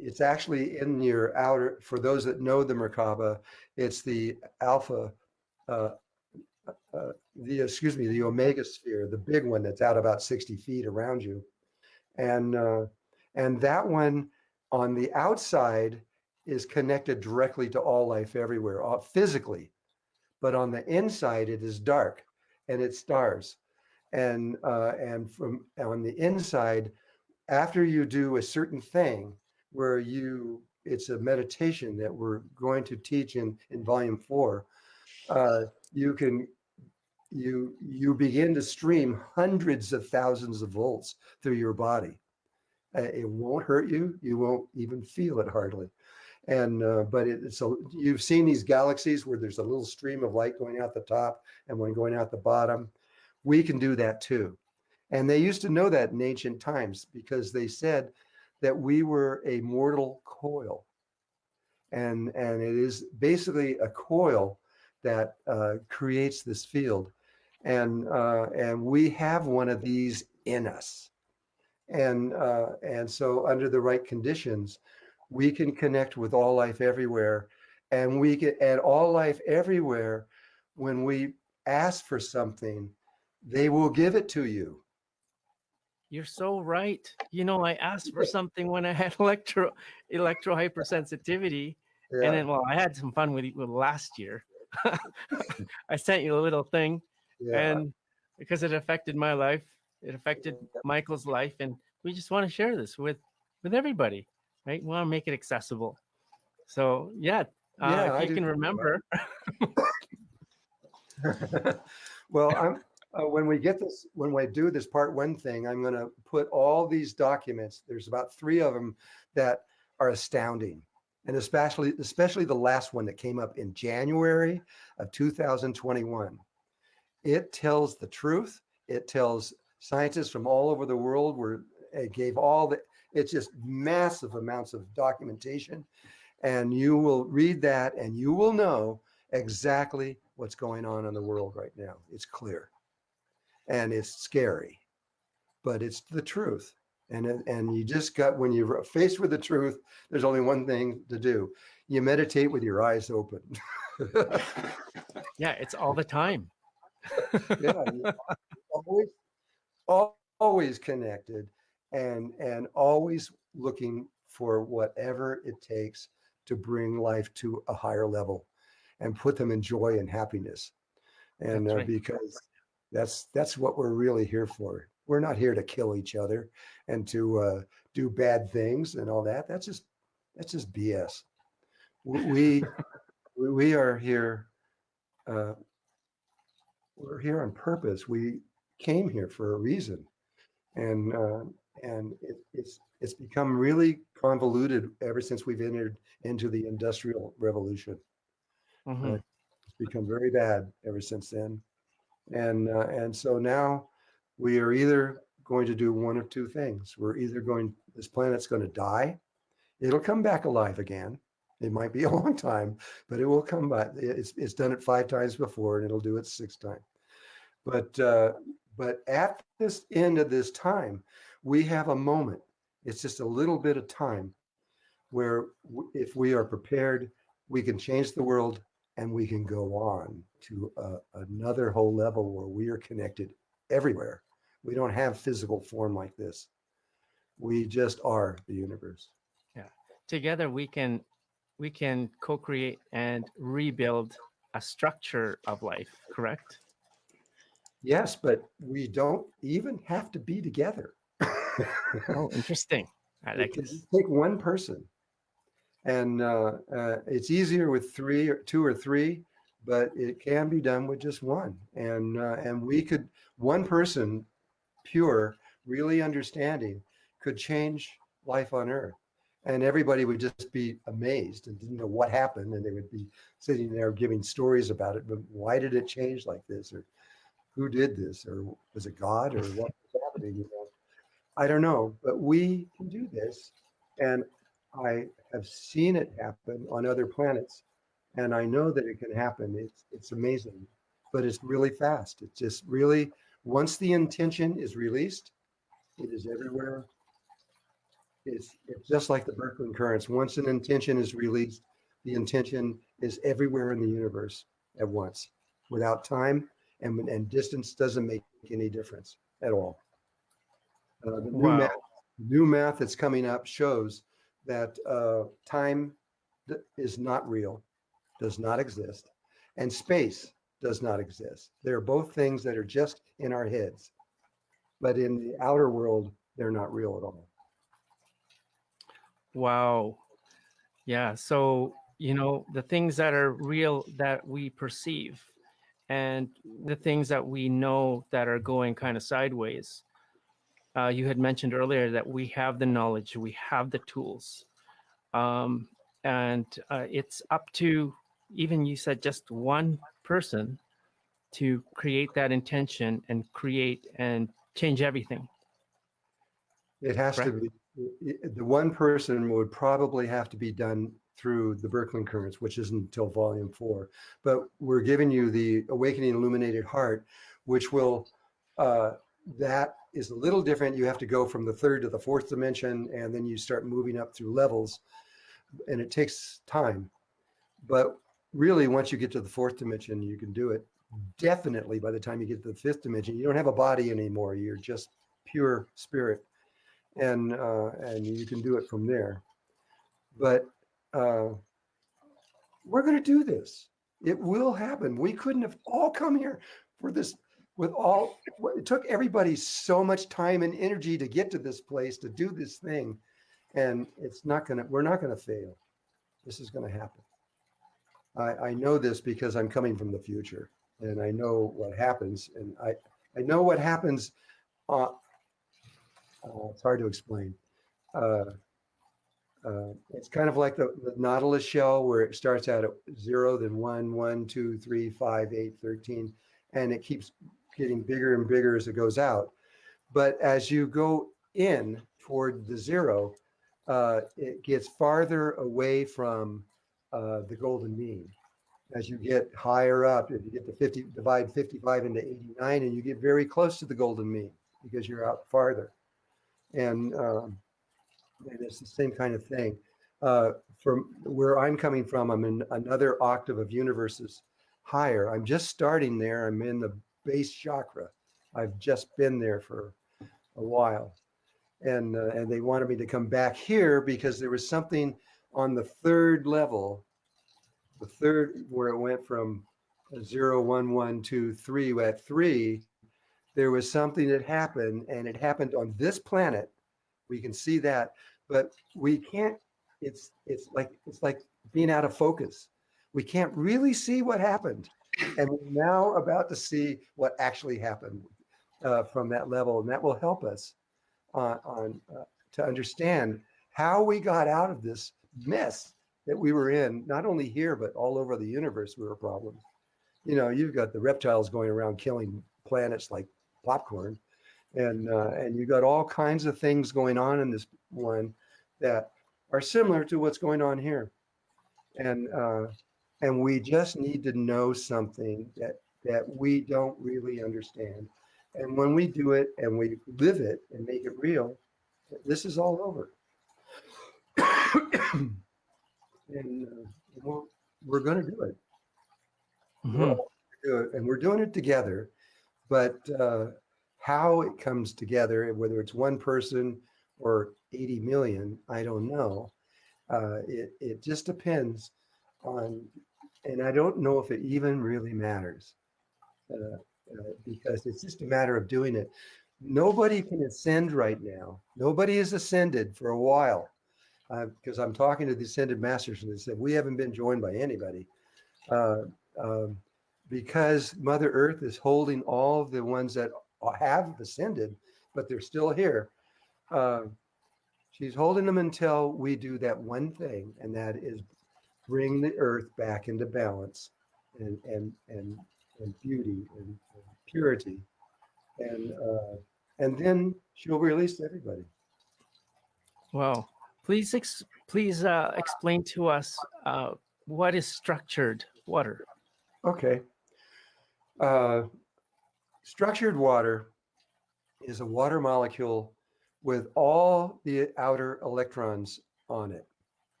S2: it's actually in your outer. For those that know the Merkaba, it's the alpha, uh, the omega sphere, the big one that's out about 60 feet around you, and that one on the outside is connected directly to all life everywhere, physically, but on the inside it is dark, and it's stars, and from on the inside, after you do a certain thing where it's a meditation that we're going to teach in volume 4, uh, you can you begin to stream hundreds of thousands of volts through your body. It won't hurt you. You won't even feel it hardly. And but it's you've seen these galaxies where there's a little stream of light going out the top and one going out the bottom. We can do that too. And they used to know that in ancient times because they said that we were a mortal coil. And it is basically a coil that creates this field. And we have one of these in us. And so under the right conditions, we can connect with all life everywhere. And we can, and all life everywhere, when we ask for something, they will give it to you.
S1: You're so right. I asked for something when I had electro hypersensitivity, and
S2: Yeah,
S1: then I had some fun with last year. I sent you a little thing,
S2: yeah.
S1: and because it affected my life, it affected Michael's life, and we just want to share this with everybody, right? We want to make it accessible. So yeah,
S2: Yeah,
S1: if
S2: I
S1: you
S2: do
S1: can
S2: too.
S1: remember,
S2: Well, I'm when we get this, when we do this part 1 thing, I'm going to put all these documents. There's about 3 of them that are astounding, and especially the last one that came up in January of 2021. It tells the truth. It tells scientists from all over the world where it gave all the. It's just massive amounts of documentation, and you will read that and you will know exactly what's going on in the world right now. It's clear and it's scary, but it's the truth. And you just got, when you're faced with the truth, there's only one thing to do. You meditate with your eyes open.
S1: yeah, it's all the time.
S2: Yeah, always, always connected, and always looking for whatever it takes to bring life to a higher level and put them in joy and happiness. And
S1: That's right.
S2: because that's what we're really here for. We're not here to kill each other and to do bad things and all that. That's just BS. We are here. Uh, we're here on purpose. We came here for a reason, and it's become really convoluted ever since we've entered into the Industrial Revolution.
S1: Hmm.
S2: It's become very bad ever since then, and so now we are either going to do one of 2 things. We're either going, this planet's going to die. It'll come back alive again. It might be a long time, but it will come back. It's done it 5 times before, and it'll do it 6 times. But at this end of this time, we have a moment. It's just a little bit of time where if we are prepared, we can change the world, and we can go on to another whole level where we are connected everywhere. We don't have physical form like this. We just are the universe.
S1: Yeah, together we can co-create and rebuild a structure of life. Correct?
S2: Yes, but we don't even have to be together.
S1: Oh, interesting. I
S2: It
S1: like
S2: can
S1: this.
S2: just take one person. And it's easier with 3 or 2 or 3, but it can be done with just one. And we could, one person, pure, really understanding, could change life on Earth. and everybody would just be amazed and didn't know what happened, and they would be sitting there giving stories about it. But why did it change like this, or who did this, or was it God, or what was happening? I don't know, but we can do this, and I have seen it happen on other planets, and I know that it can happen. It's amazing, but it's really fast. It's just really, once the intention is released, it is everywhere. It's just like the Berkeley currents. Once an intention is released, the intention is everywhere in the universe at once, without time, and distance doesn't make any difference at all. The
S1: Wow.
S2: new math that's coming up shows that time is not real, does not exist, and space does not exist. They're both things that are just in our heads, but in the outer world, they're not real at all.
S1: Wow. Yeah. So, the things that are real that we perceive and the things that we know that are going kind of sideways. You had mentioned earlier that we have the knowledge, we have the tools. Um, and it's up to, even you said, just one person to create that intention and create and change everything,
S2: It has to
S1: correct?
S2: be, the one person would probably have to be done through the Berkeley currents, which isn't until volume 4. But we're giving you the Awakening Illuminated Heart, which will, uh, that is a little different. You have to go from the third to the fourth dimension, and then you start moving up through levels, and it takes time. But really, once you get to the fourth dimension, you can do it. Definitely by the time you get to the fifth dimension, you don't have a body anymore. You're just pure spirit, and you can do it from there. But uh, we're going to do this. It will happen. We couldn't have all come here for this with all. It took everybody so much time and energy to get to this place to do this thing, and it's not gonna. We're not going to fail. This is going to happen. I know this because I'm coming from the future, and I know what happens, and I know what happens. Uh, it's hard to explain. Uh, it's kind of like the Nautilus shell where it starts out at 0, then 1, 1, 2, 3, 5, 8, 13, and it keeps getting bigger and bigger as it goes out. But as you go in toward the 0, it gets farther away from the golden mean. As you get higher up, if you get to 50, divide 55 into 89, and you get very close to the golden mean because you're out farther. And it's the same kind of thing. From where I'm coming from, I'm in another octave of universes higher. I'm just starting there. I'm in the base chakra. I've just been there for a while, and they wanted me to come back here because there was something on the third level, the third where it went from 0, 1, 1, 2, 3. At 3, there was something that happened, and it happened on this planet. We can see that, but we can't. It's like being out of focus. We can't really see what happened, and we're now about to see what actually happened from that level, and that will help us on to understand how we got out of this mess that we were in. Not only here, but all over the universe, we were problems. You've got the reptiles going around killing planets like popcorn, and you got all kinds of things going on in this one that are similar to what's going on here, and and we just need to know something that we don't really understand, and when we do it and we live it and make it real, this is all over. And we're going to do it. We're
S1: Hmm.
S2: all gonna do it, and we're doing it together. But how it comes together, whether it's one person or 80 million, I don't know. It just depends on, and I don't know if it even really matters because it's just a matter of doing it. Nobody can ascend right now. Nobody has ascended for a while because I'm talking to the ascended masters and they said, we haven't been joined by anybody. Uh, um, because Mother Earth is holding all of the ones that have ascended, but they're still here. Uh, She's holding them until we do that one thing, and that is bring the earth back into balance and beauty and purity, and and then she'll release everybody.
S1: Wow. Please explain to us what is structured water.
S2: Okay. Uh, Structured water is a water molecule with all the outer electrons on it.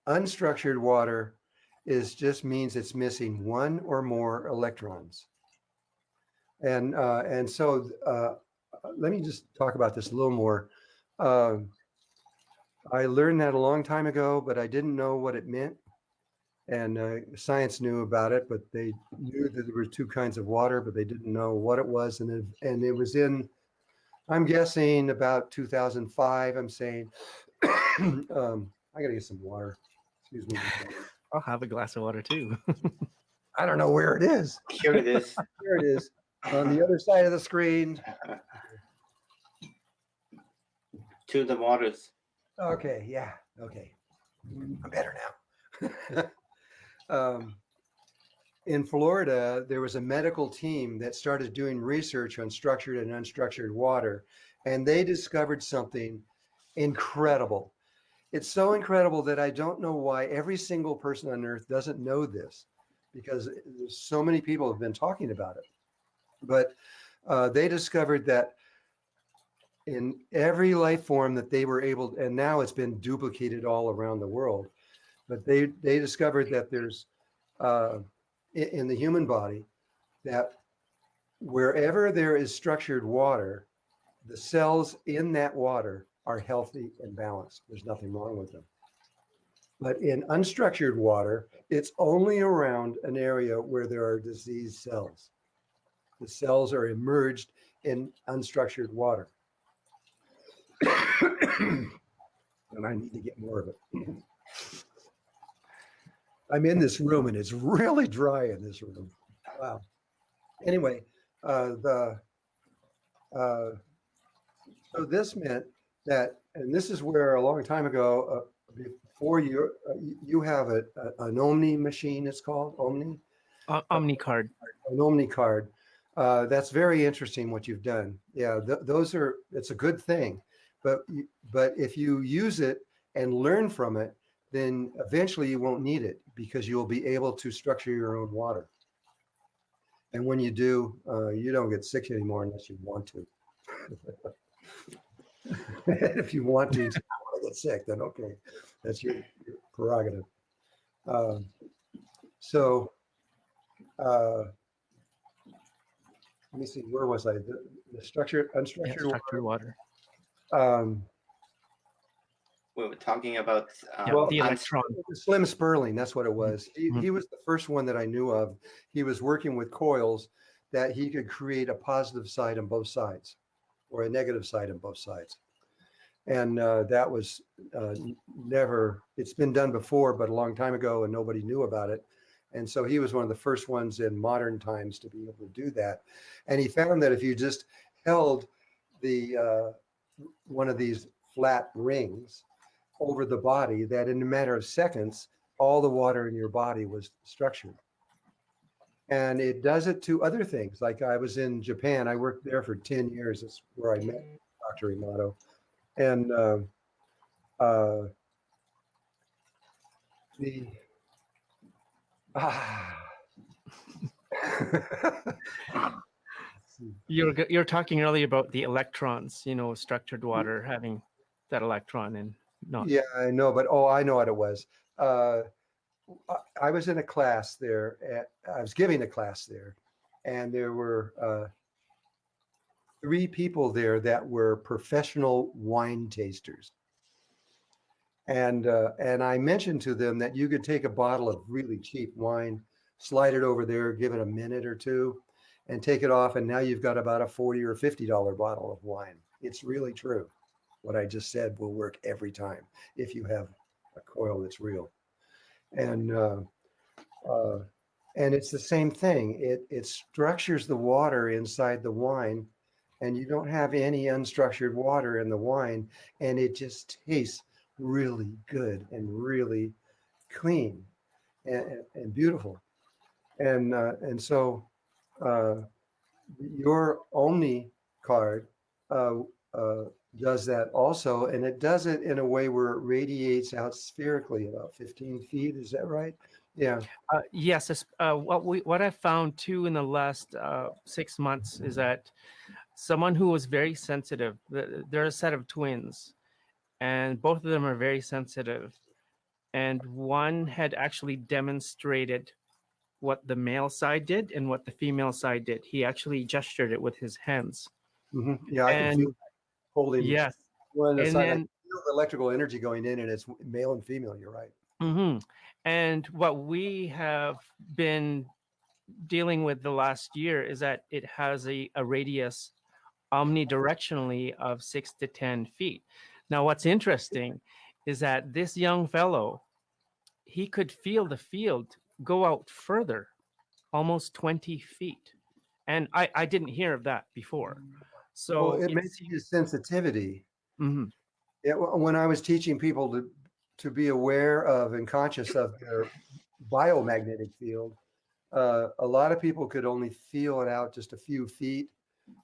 S2: Unstructured water just means it's missing one or more electrons. And so let me just talk about this a little more. I learned that a long time ago, but I didn't know what it meant. And science knew about it, but they knew that there were two kinds of water, but they didn't know what it was. And it was in, I'm guessing about 2005. I'm saying, I gotta get some water. Excuse me.
S1: I'll have a glass of water too.
S2: I don't know where it is.
S3: Here it is.
S2: Here it is on the other side of the screen.
S3: To the waters.
S2: Okay, yeah, okay. I'm better now. In Florida, there was a medical team that started doing research on structured and unstructured water, and they discovered something incredible. It's so incredible that I don't know why every single person on earth doesn't know this, because there's so many people have been talking about it. But they discovered that in every life form that they were able, and now it's been duplicated all around the world, but they discovered that there's in the human body, that wherever there is structured water, the cells in that water are healthy and balanced. There's nothing wrong with them. But in unstructured water, it's only around an area where there are disease cells. The cells are emerged in unstructured water. And I need to get more of it. I'm in this room and it's really dry in this room. Wow. Anyway, so this meant that, and this is where a long time ago, before you have an Omni machine, it's called Omni.
S1: Omni card.
S2: An Omni card. That's very interesting what you've done. Yeah, it's a good thing, but if you use it and learn from it, then eventually you won't need it because you'll be able to structure your own water. And when you do, you don't get sick anymore unless you want to. If you want to get sick, then okay, that's your prerogative. So let me see, where was I? The structured, unstructured
S1: water.
S3: We were talking about
S1: The electron.
S2: Slim Sperling, that's what it was. He was the first one that I knew of. He was working with coils that he could create a positive side on both sides or a negative side on both sides. And that was never, it's been done before, but a long time ago, and nobody knew about it. And so he was one of the first ones in modern times to be able to do that. And he found that if you just held the one of these flat rings over the body, that in a matter of seconds, all the water in your body was structured. And it does it to other things. Like I was in Japan, I worked there for 10 years. That's where I met Dr. Amato. And
S1: You're talking earlier about the electrons, structured water having that electron and not.
S2: Yeah, I know, but I know what it was. I was in a class there. I was giving a class there, and there were 3 people there that were professional wine tasters. And I mentioned to them that you could take a bottle of really cheap wine, slide it over there, give it a minute or two, and take it off, and now you've got about a $40 or $50 bottle of wine. It's really true. What I just said will work every time if you have a coil that's real. And it's the same thing. It structures the water inside the wine and you don't have any unstructured water in the wine, and it just tastes really good and really clean and beautiful. And so uh, your Omni card uh, uh, does that also, and it does it in a way where it radiates out spherically about 15 feet. Is that right? Yeah.
S1: Yes, what I found too in the last 6 months is that someone who was very sensitive. They're a set of twins, and both of them are very sensitive. And one had actually demonstrated what the male side did and what the female side did. He actually gestured it with his hands.
S2: Yeah, I can
S1: And
S2: feel holding
S1: yes,
S2: one
S1: and
S2: aside. I
S1: then
S2: feel the electrical energy going in, and it's male and female. You're right.
S1: mhm. And what we have been dealing with the last year is that it has a radius omnidirectionally of 6 to 10 feet. Now, what's interesting is that this young fellow, he could feel the field go out further, almost 20 feet. And I didn't hear of that before.
S2: Well,
S1: So
S2: it may
S1: it's,
S2: be a sensitivity.
S1: mhm,
S2: When I was teaching people to be aware of and conscious of their biomagnetic field, a lot of people could only feel it out just a few feet,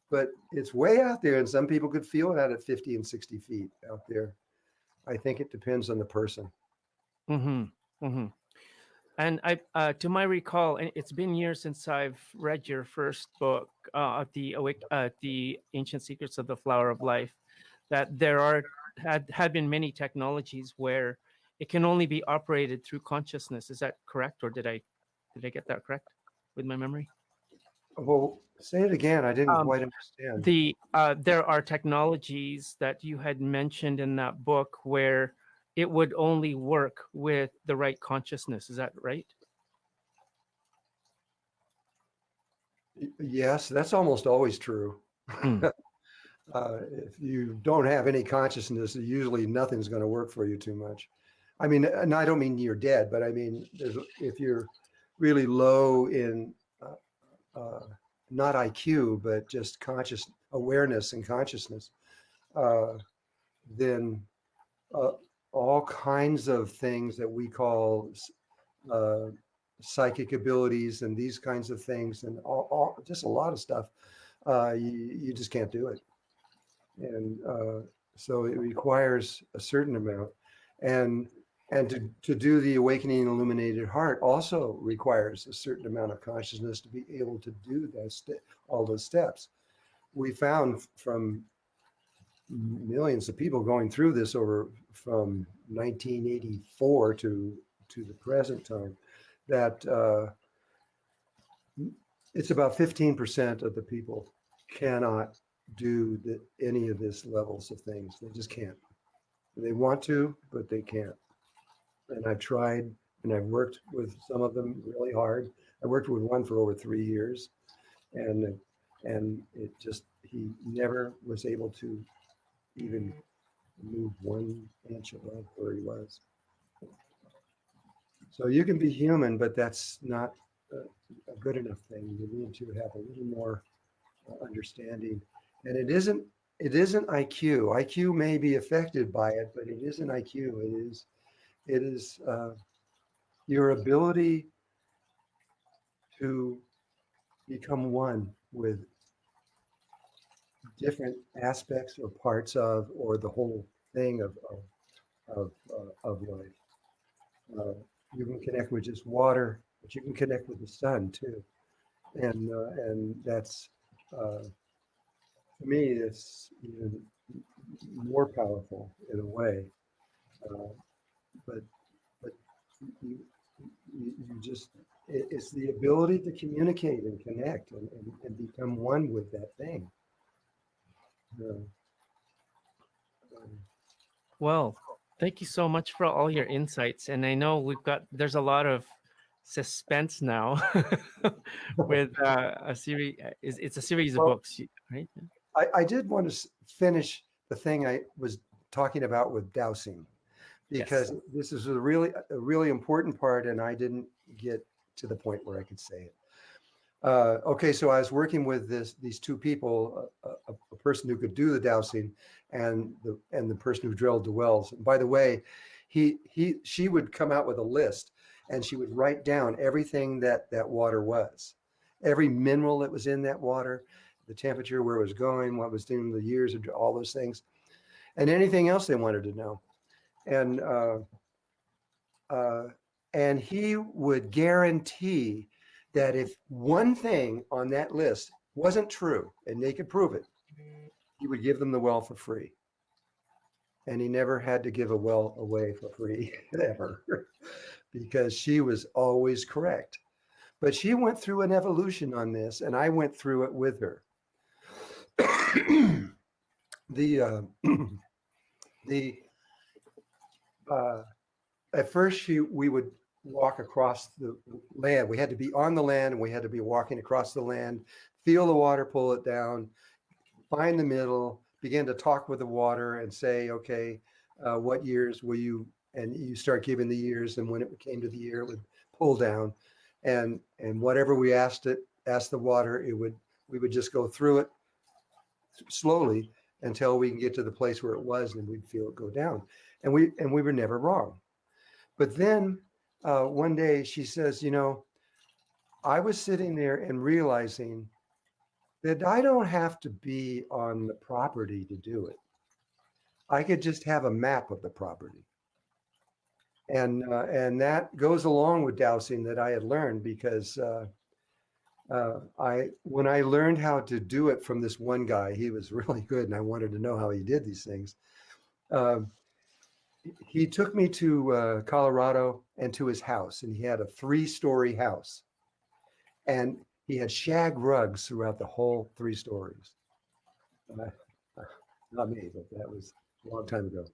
S2: but it's way out there, and some people could feel it out at 50 and 60 feet out there. I think it depends on the person.
S1: mhm, mhm. And to my recall, and it's been years since I've read your first book, the Ancient Secrets of the Flower of Life, that there had been many technologies where it can only be operated through consciousness. Is that correct, or did I get that correct with my memory?
S2: Well, say it again. I didn't
S1: Um,
S2: quite understand.
S1: there are technologies that you had mentioned in that book where it would only work with the right consciousness. Is that right?
S2: Yes, that's almost always true.
S1: Mm.
S2: If you don't have any consciousness, usually nothing's going to work for you too much. I mean, and I don't mean you're dead, but I mean, if you're really low in not IQ, but just conscious awareness and consciousness, uh, then uh, all kinds of things that we call uh, psychic abilities and these kinds of things, and just a lot of stuff, you just can't do it. And so it requires a certain amount, and to do the awakening illuminated heart also requires a certain amount of consciousness to be able to do all those steps. We found from millions of people going through this over from 1984 to the present time that it's about 15% of the people cannot do any of this levels of things. They just can't. They want to, but they can't. And I've tried, and I've worked with some of them really hard. I worked with one for over 3 years, and it just he never was able to even move 1 inch above where he was. So you can be human, but that's not a good enough thing. You need to have a little more understanding. And it isn't IQ. IQ may be affected by it, but it isn't IQ. It is your ability to become one with different aspects or parts of, or the whole thing of life. Uh, you can connect with just water, but you can connect with the sun too, and that's to me it's even more powerful in a way. Uh, but but you just it's the ability to communicate and connect and become one with that thing. Uh, um,
S1: Well, thank you so much for all your insights. And I know there's a lot of suspense now with a series. It's a series of
S2: well,
S1: books, right?
S2: I did want to finish the thing I was talking about with dowsing,
S1: Yes.
S2: because this is a really important part, and I didn't get to the point where I could say it. Okay, so I was working with these two people, a person who could do the dowsing, and the person who drilled the wells. And by the way, she would come out with a list, and she would write down everything that that water was, every mineral that was in that water, the temperature, where it was going, what was doing, the years, all those things, and anything else they wanted to know. And uh, and he would guarantee that if one thing on that list wasn't true and they could prove it, he would give them the well for free. And he never had to give a well away for free ever, because she was always correct. But she went through an evolution on this, and I went through it with her. the the At first we would walk across the land. We had to be on the land, and we had to be walking across the land, feel the water, pull it down, find the middle, begin to talk with the water and say, okay, what years will you, and you start giving the years, and when it came to the year, it would pull down, and whatever we asked the water, we would just go through it slowly until we can get to the place where it was, and we'd feel it go down. And we were never wrong. But then one day she says, I was sitting there and realizing that I don't have to be on the property to do it. I could just have a map of the property. And that goes along with dowsing that I had learned, because when I learned how to do it from this one guy, he was really good, and I wanted to know how he did these things. He took me to Colorado and to his house, and he had a 3-story house, and he had shag rugs throughout the whole 3 stories. Not me, but that was a long time ago.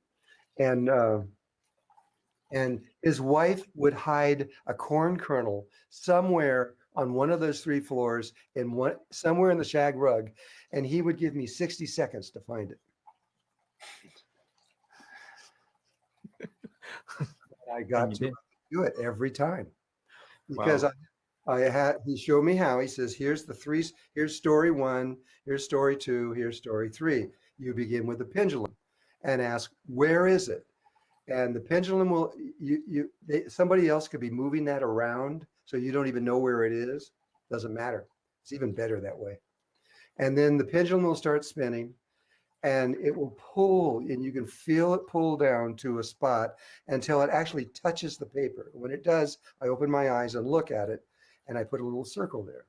S2: And his wife would hide a corn kernel somewhere on one of those 3 floors, somewhere in the shag rug, and he would give me 60 seconds to find it. I got to do it every time, because wow. He showed me how. He says, here's story 1, here's story 2, here's story 3. You begin with the pendulum and ask, where is it? And the pendulum will, somebody else could be moving that around, so you don't even know where it is. Doesn't matter. It's even better that way. And then the pendulum will start spinning, and it will pull, and you can feel it pull down to a spot until it actually touches the paper. When it does, I open my eyes and look at it, and I put a little circle there.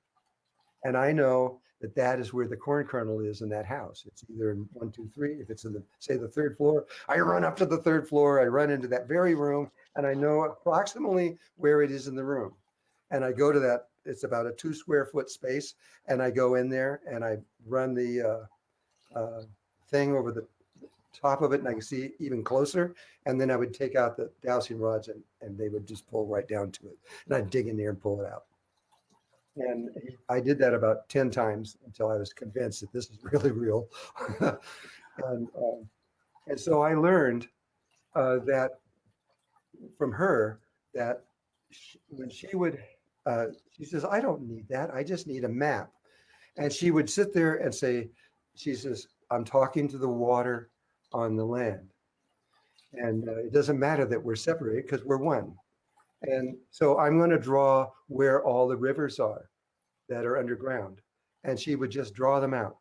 S2: And I know that that is where the corn kernel is in that house. It's either in 1, 2, 3. If it's in say the 3rd floor, I run up to the 3rd floor. I run into that very room, and I know approximately where it is in the room. And I go to that. It's about a 2 square foot space, and I go in there and I run the thing over the top of it, and I can see even closer. And then I would take out the dowsing rods, and they would just pull right down to it. And I'd dig in there and pull it out. And I did that about 10 times until I was convinced that this is really real. and so I learned that from her, that when she would, she says, I don't need that. I just need a map. And she would sit there and say, she says, I'm talking to the water on the land. And it doesn't matter that we're separated, because we're one. And so I'm going to draw where all the rivers are that are underground. And she would just draw them out.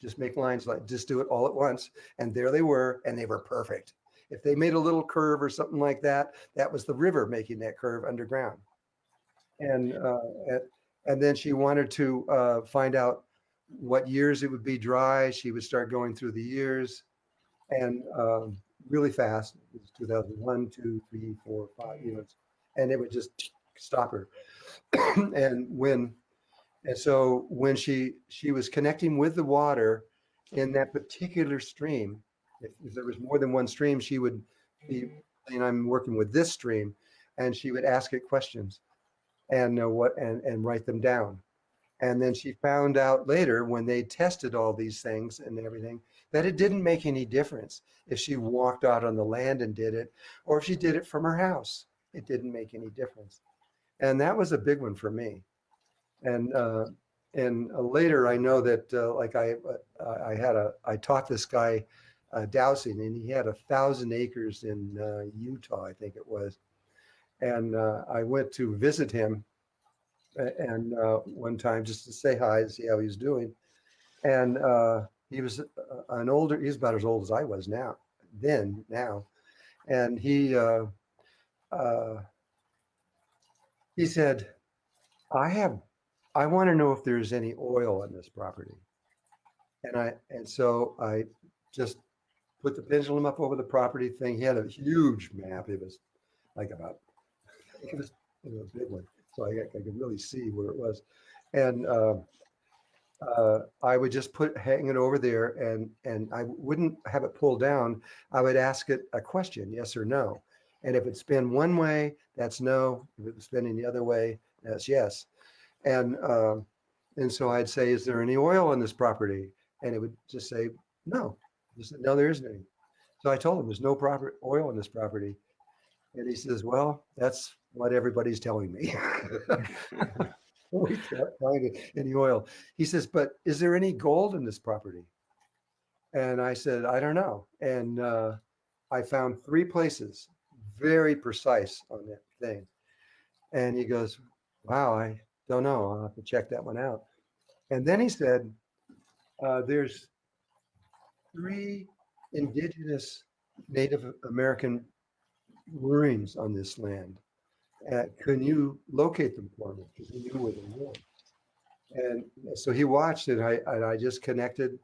S2: Just make lines, like just do it all at once. And there they were, and they were perfect. If they made a little curve or something like that, that was the river making that curve underground. And then she wanted to find out what years it would be dry. She would start going through the years, and really fast. It was 2001, 2, 3, 4, 5 units, and it would just stop her. And so when she was connecting with the water in that particular stream, if there was more than one stream, she would be saying, I'm working with this stream, and she would ask it questions and write them down. And then she found out later, when they tested all these things and everything, that it didn't make any difference if she walked out on the land and did it, or if she did it from her house. It didn't make any difference. And that was a big one for me. And later I know that like I taught this guy dowsing, and he had 1,000 acres in Utah, I think it was. And I went to visit him and one time just to say hi and see how he was doing. And he was he's about as old as I was now. And uh, he said, I want to know if there's any oil on this property. And so I just put the pendulum up over the property thing. He had a huge map. It was like about, it was a big one. So I could really see where it was. And I would just hang it over there, and I wouldn't have it pulled down. I would ask it a question, yes or no. And if it spin one way, that's no. If it was spinning the other way, that's yes. And so I'd say, is there any oil on this property? And it would just say, no. Just said, no, there isn't any. So I told him there's no proper oil on this property. And he says, well, that's what everybody's telling me. We can't find any oil. He says, but is there any gold in this property? And I said, I don't know. And I found 3 places, very precise on that thing. And he goes, wow, I don't know. I'll have to check that one out. And then he said, there's 3 indigenous Native American ruins on this land. Can you locate them for me? Because he knew where they were. And so he watched it. I just connected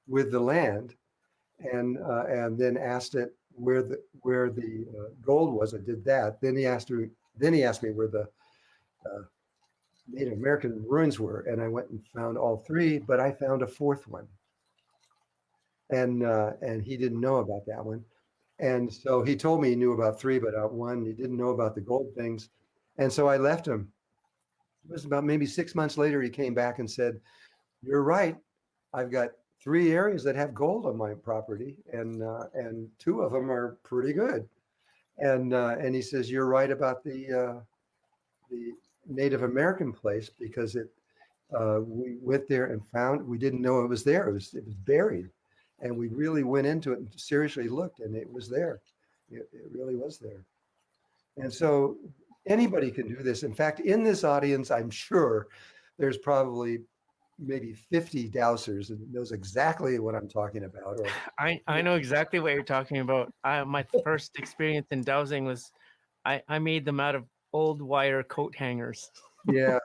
S2: with the land, and then asked it where the gold was. I did that. Then he asked me where the Native American ruins were, and I went and found all 3, but I found a 4th one, and he didn't know about that one. And so he told me he knew about 3, but 1 he didn't know about the gold things. And so I left him. It was about maybe 6 months later, he came back and said, you're right. I've got 3 areas that have gold on my property, and 2 of them are pretty good. And he says, you're right about the Native American place, because we went there and found, we didn't know it was there. It was buried. And we really went into it and seriously looked, and it was there. It really was there. And so anybody can do this. In fact, in this audience, I'm sure there's probably maybe 50 dowsers and knows exactly what I'm talking about. Or
S1: I know exactly what you're talking about. My first experience in dowsing was I made them out of old wire coat hangers.
S2: yeah,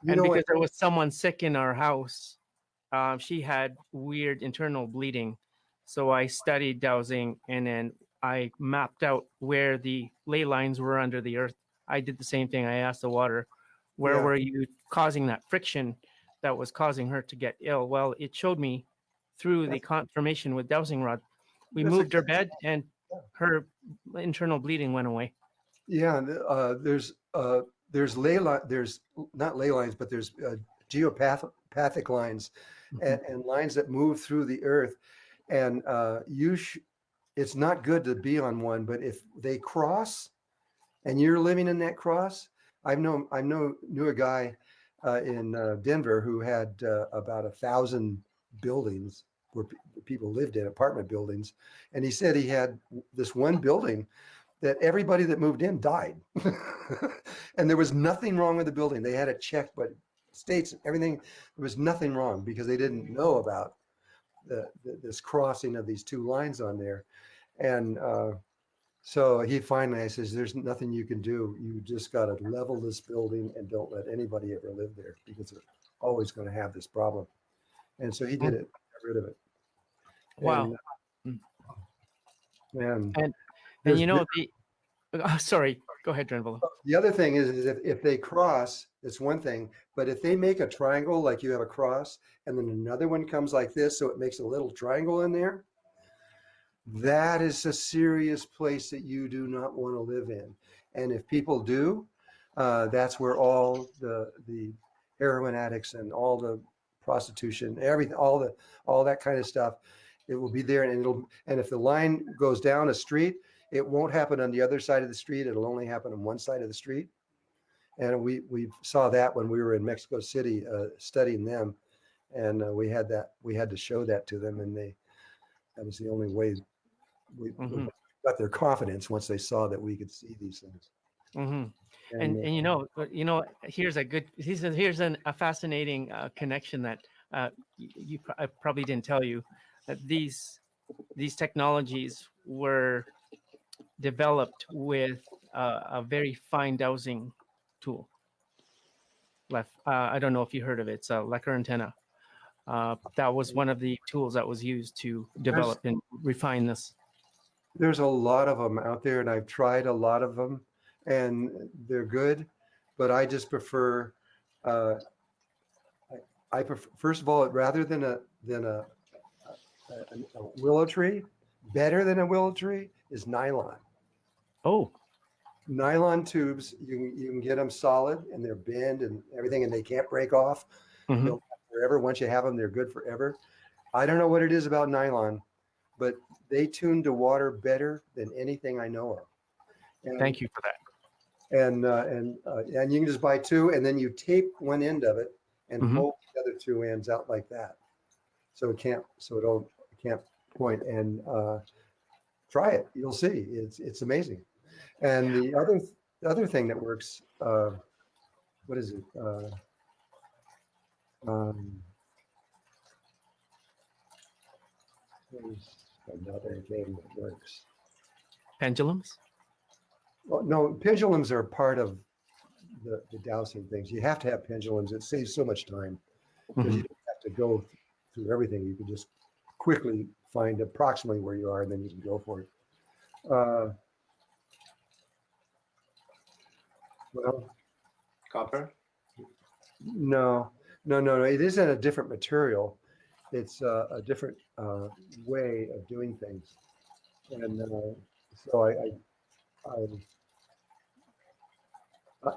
S1: And because there was someone sick in our house, she had weird internal bleeding. So I studied dowsing, and then I mapped out where the ley lines were under the earth. I did the same thing. I asked the water, where were you causing that friction that was causing her to get ill? Well, it showed me through the confirmation with dowsing rod. We moved her bed, and her internal bleeding went away.
S2: Yeah, there's ley line, there's not ley lines, but there's geopathic lines, and lines that move through the earth. And it's not good to be on one, but if they cross and you're living in that cross, I knew a guy in Denver who had about 1,000 buildings where people lived in, apartment buildings. And he said he had this one building that everybody that moved in died. And there was nothing wrong with the building. They had it checked, but states, everything, there was nothing wrong, because they didn't know about this crossing of these 2 lines on there. And so he finally says, there's nothing you can do. You just got to level this building and don't let anybody ever live there, because they're always going to have this problem. And so he did it, got rid of it.
S1: Wow.
S2: And
S1: you know, sorry, go ahead, drunvalo.
S2: The other thing is if they cross, it's one thing, but if they make a triangle, like you have a cross, and then another one comes like this, so it makes a little triangle in there, that is a serious place that you do not want to live in. And if people do, that's where all the heroin addicts and all the prostitution, everything, all that kind of stuff, it will be there. And if the line goes down a street, it won't happen on the other side of the street. It'll only happen on one side of the street. And we saw that when we were in Mexico City studying them, and we had to show that to them, and that was the only way we
S1: Hmm.
S2: got their confidence once they saw that we could see these things.
S1: Hmm.
S2: And
S1: And here's a fascinating connection that I probably didn't tell you, that these technologies were developed with a very fine dowsing tool. I don't know if you heard of it. It's a Lecker antenna. That was one of the tools that was used to
S2: there's
S1: develop and refine this.
S2: there's a lot of them out there, and I've tried a lot of them, and they're good, but I just prefer. Uh, I prefer, first of all, rather than a willow tree, better than a willow tree is nylon.
S1: Oh,
S2: Nylon tubes, you can get them solid and they're bend and everything, and they can't break off.
S1: hmm.
S2: They'll last forever. Once you have them, they're good forever. I don't know what it is about nylon, but they tune to water better than anything I know of. And
S1: Thank you for that.
S2: and you can just buy two, and then you tape one end of it and
S1: Mhm.
S2: hold the other two ends out like that, so it can't point. And try it, you'll see. It's amazing. And the other thing that works, what is it? Um, there's another game that works.
S1: Pendulums.
S2: Well, no, pendulums are part of the dowsing things. You have to have pendulums. It saves so much time because
S1: Mhm.
S2: you don't have to go through everything. You can just quickly find approximately where you are, and then you can go for it. Uh, well,
S3: Copper.
S2: no, no. It isn't a different material. It's a different way of doing things. And so I,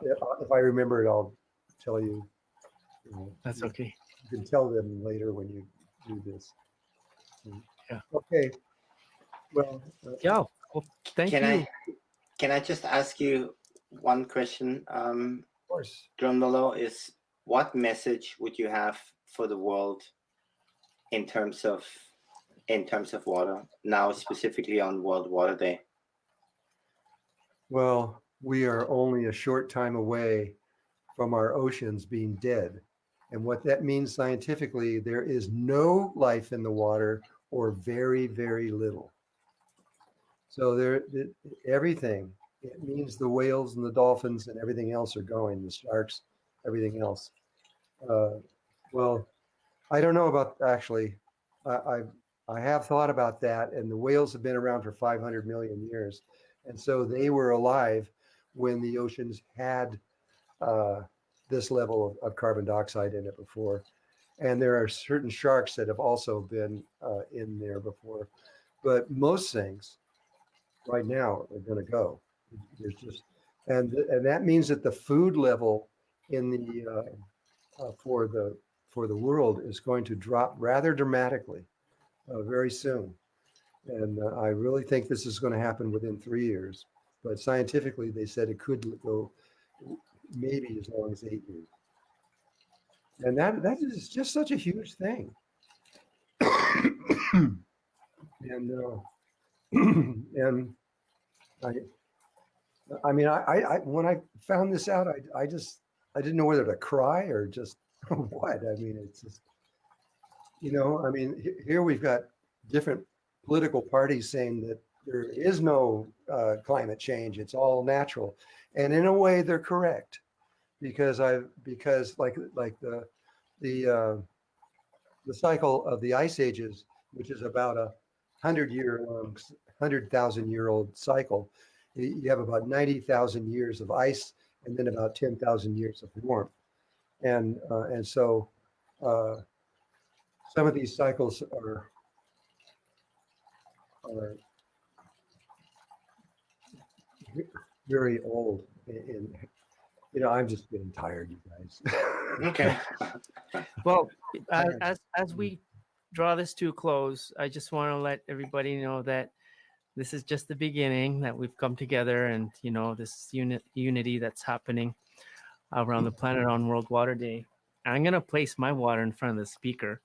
S2: if I remember it, I'll tell you.
S1: That's
S2: You
S1: okay.
S2: can tell them later when you do this.
S1: Yeah.
S2: Okay. Well,
S1: Yeah. Well, thank
S3: Can
S1: you.
S3: I just ask you one question?
S2: of course.
S3: Drunvalo, is what message would you have for the world in terms of water now, specifically on World Water Day?
S2: Well, we are only a short time away from our oceans being dead. And what that means scientifically, there is no life in the water or very, very little. So everything, it means the whales and the dolphins and everything else are going, the sharks, everything else. Uh, well, I don't know about actually. I, I have thought about that, and the whales have been around for 500 million years, and so they were alive when the oceans had uh, this level of carbon dioxide in it before. And there are certain sharks that have also been in there before, but most things right now are going to go. There's just, and that means that the food level in the for the world is going to drop rather dramatically very soon. And I really think this is going to happen within 3 years. But scientifically, they said it could go maybe as long as 8 years. And that is just such a huge thing. And and I I mean I when I found this out, I didn't know whether to cry or just what. I mean, it's just, I mean, here we've got different political parties saying that there is no climate change; it's all natural, and in a way, they're correct because like the the cycle of the ice ages, which is about 100,000 year old cycle. You have about 90,000 years of ice, and then about 10,000 years of warmth, and so uh, some of these cycles are very old. And I'm just getting tired, you guys.
S3: Okay.
S1: Well, as we draw this to a close, I just want to let everybody know that this is just the beginning. That we've come together, and this unity that's happening. around the Planet on World Water Day. I'm gonna place my water in front of the speaker,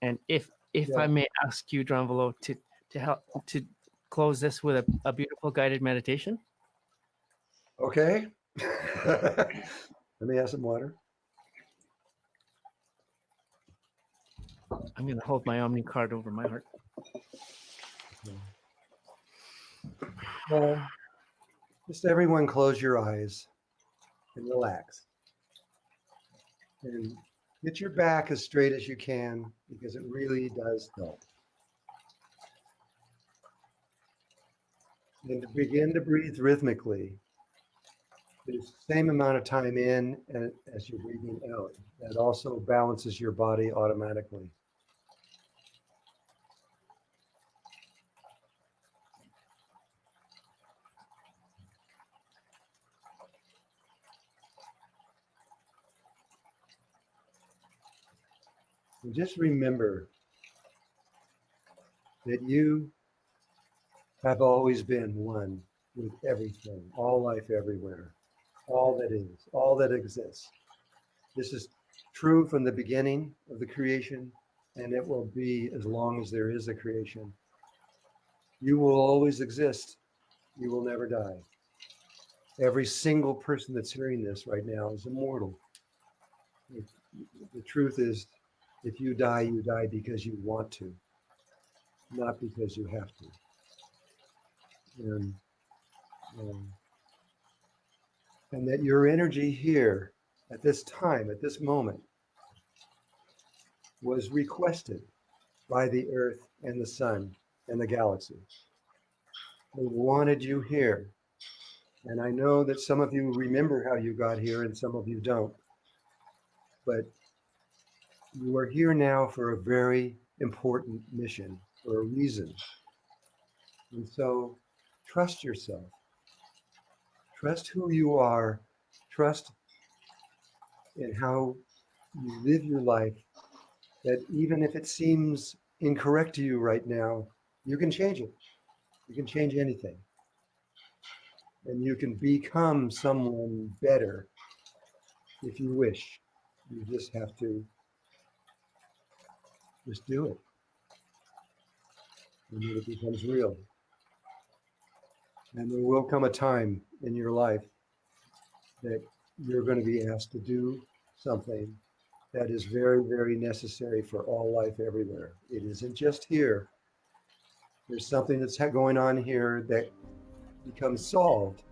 S1: and if I
S2: Yeah.
S1: may ask you, Drunvalo, to help to close this with a beautiful guided meditation.
S2: Okay. Let me have some water.
S1: I'm gonna hold my Omni card over my heart.
S2: Well, just everyone close your eyes and relax. And get your back as straight as you can because it really does help. And to begin to breathe rhythmically, there's the same amount of time in as you're breathing out. That also balances your body automatically. And just remember that you have always been one with everything, all life everywhere, all that is, all that exists. This is true from the beginning of the creation, and it will be as long as there is a creation. You will always exist. You will never die. Every single person that's hearing this right now is immortal. The truth is, if you die because you want to, not because you have to. And, um, and that your energy here at this time, at this moment, was requested by the earth and the sun and the galaxy. They wanted you here. And I know that some of you remember how you got here and some of you don't. But you are here now for a very important mission, for a reason. And so trust yourself. Trust who you are. Trust in how you live your life, that even if it seems incorrect to you right now, you can change it. You can change anything. And you can become someone better if you wish. You just have to just do it. And then it becomes real. And there will come a time in your life that you're going to be asked to do something that is very, very necessary for all life everywhere. It isn't just here. There's something that's going on here that becomes solved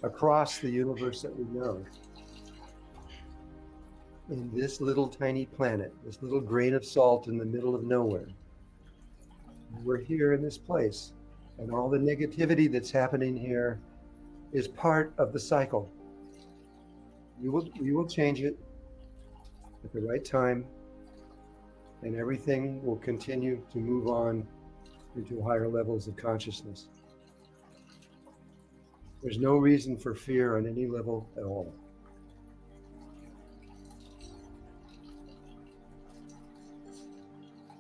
S2: across the universe that we know. In this little tiny planet, this little grain of salt in the middle of nowhere. We're here in this place, and all the negativity that's happening here is part of the cycle. You will change it at the right time, and everything will continue to move on into higher levels of consciousness. There's no reason for fear on any level at all.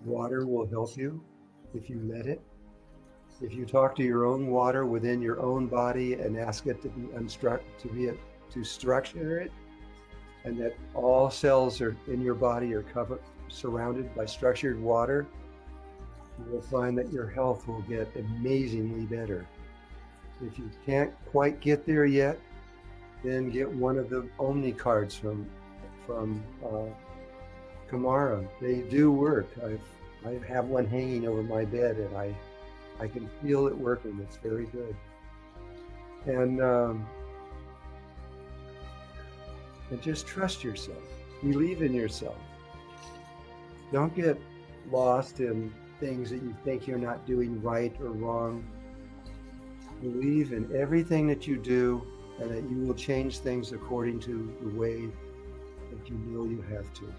S2: Water will help you if you let it. If you talk to your own water within your own body and ask it to be to structure it, and that all cells are in your body are surrounded by structured water, you will find that your health will get amazingly better. If you can't quite get there yet, then get one of the Omni cards from Kamara. They do work. I have one hanging over my bed, and I can feel it working. It's very good. And just trust yourself. Believe in yourself. Don't get lost in things that you think you're not doing right or wrong. Believe in everything that you do, and that you will change things according to the way that you know you have to.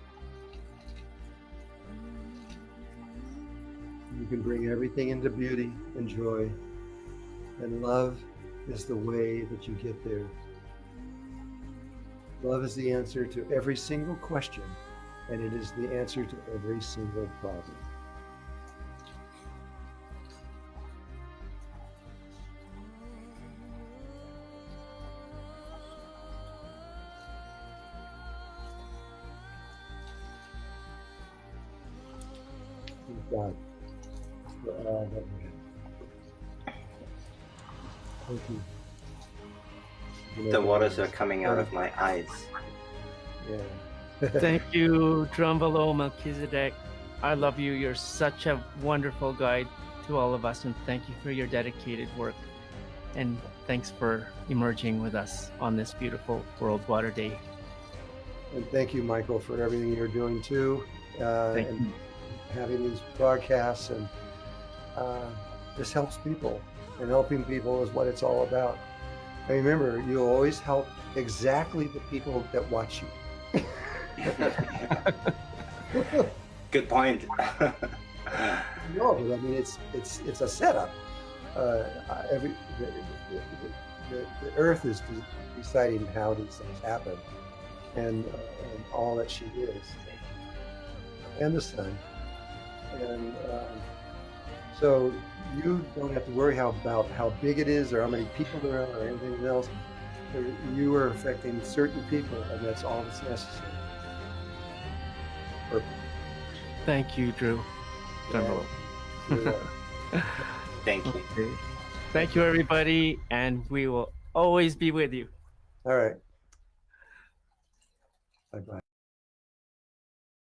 S2: You can bring everything into beauty and joy, and love is the way that you get there. Love is the answer to every single question, and it is the answer to every single problem. God for all that you have. Thank you.
S3: The waters are coming out of my eyes.
S2: Yeah.
S1: Thank you, drunvalo Melchizedek. I love you. You're such a wonderful guide to all of us, and thank you for your dedicated work. And thanks for emerging with us on this beautiful World Water Day.
S2: And thank you, Michael, for everything you're doing too,
S1: Thank
S2: and
S1: you.
S2: having these broadcasts, and this helps people, and helping people is what it's all about. And remember, you'll always help exactly the people that watch you.
S3: Good point.
S2: No, but I mean, it's a setup. Every the Earth is deciding how these things happen, and all that she is, and the sun, and so you don't have to worry about how big it is or how many people there are or anything else. You are affecting certain people, and that's all that's necessary. Perfect.
S1: Thank you, Drew. Drunvalo.
S3: Thank you.
S1: Okay. Thank you, everybody, and we will always be with you.
S2: All right. Bye-bye.